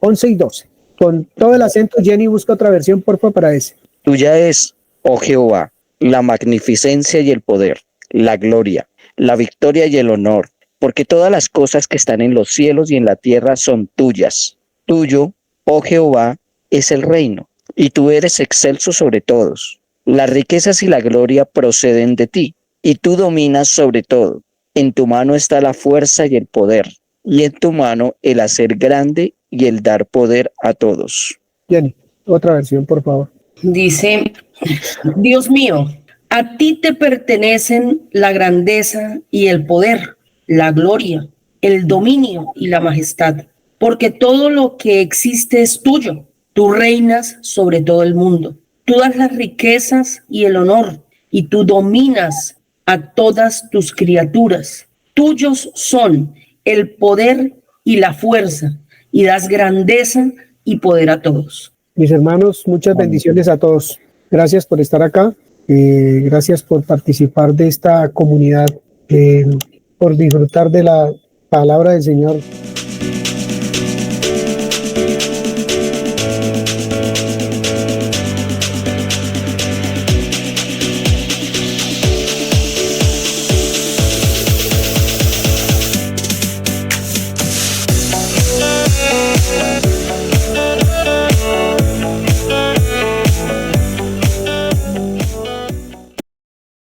11 y 12. Con todo el acento, Jenny, busca otra versión, porfa, para ese. Tuya es, oh Jehová, la magnificencia y el poder, la gloria, la victoria y el honor, porque todas las cosas que están en los cielos y en la tierra son tuyas. Tuyo, oh Jehová, es el reino, y tú eres excelso sobre todos. Las riquezas y la gloria proceden de ti, y tú dominas sobre todo. En tu mano está la fuerza y el poder, y en tu mano el hacer grande y el dar poder a todos. Jenny, otra versión, por favor. Dice, Dios mío, a ti te pertenecen la grandeza y el poder, la gloria, el dominio y la majestad, porque todo lo que existe es tuyo. Tú reinas sobre todo el mundo. Tú das las riquezas y el honor, y tú dominas a todas tus criaturas. Tuyos son el poder y la fuerza, y das grandeza y poder a todos. Mis hermanos, muchas bendiciones a todos. Gracias por estar acá. Gracias por participar de esta comunidad, por disfrutar de la palabra del Señor.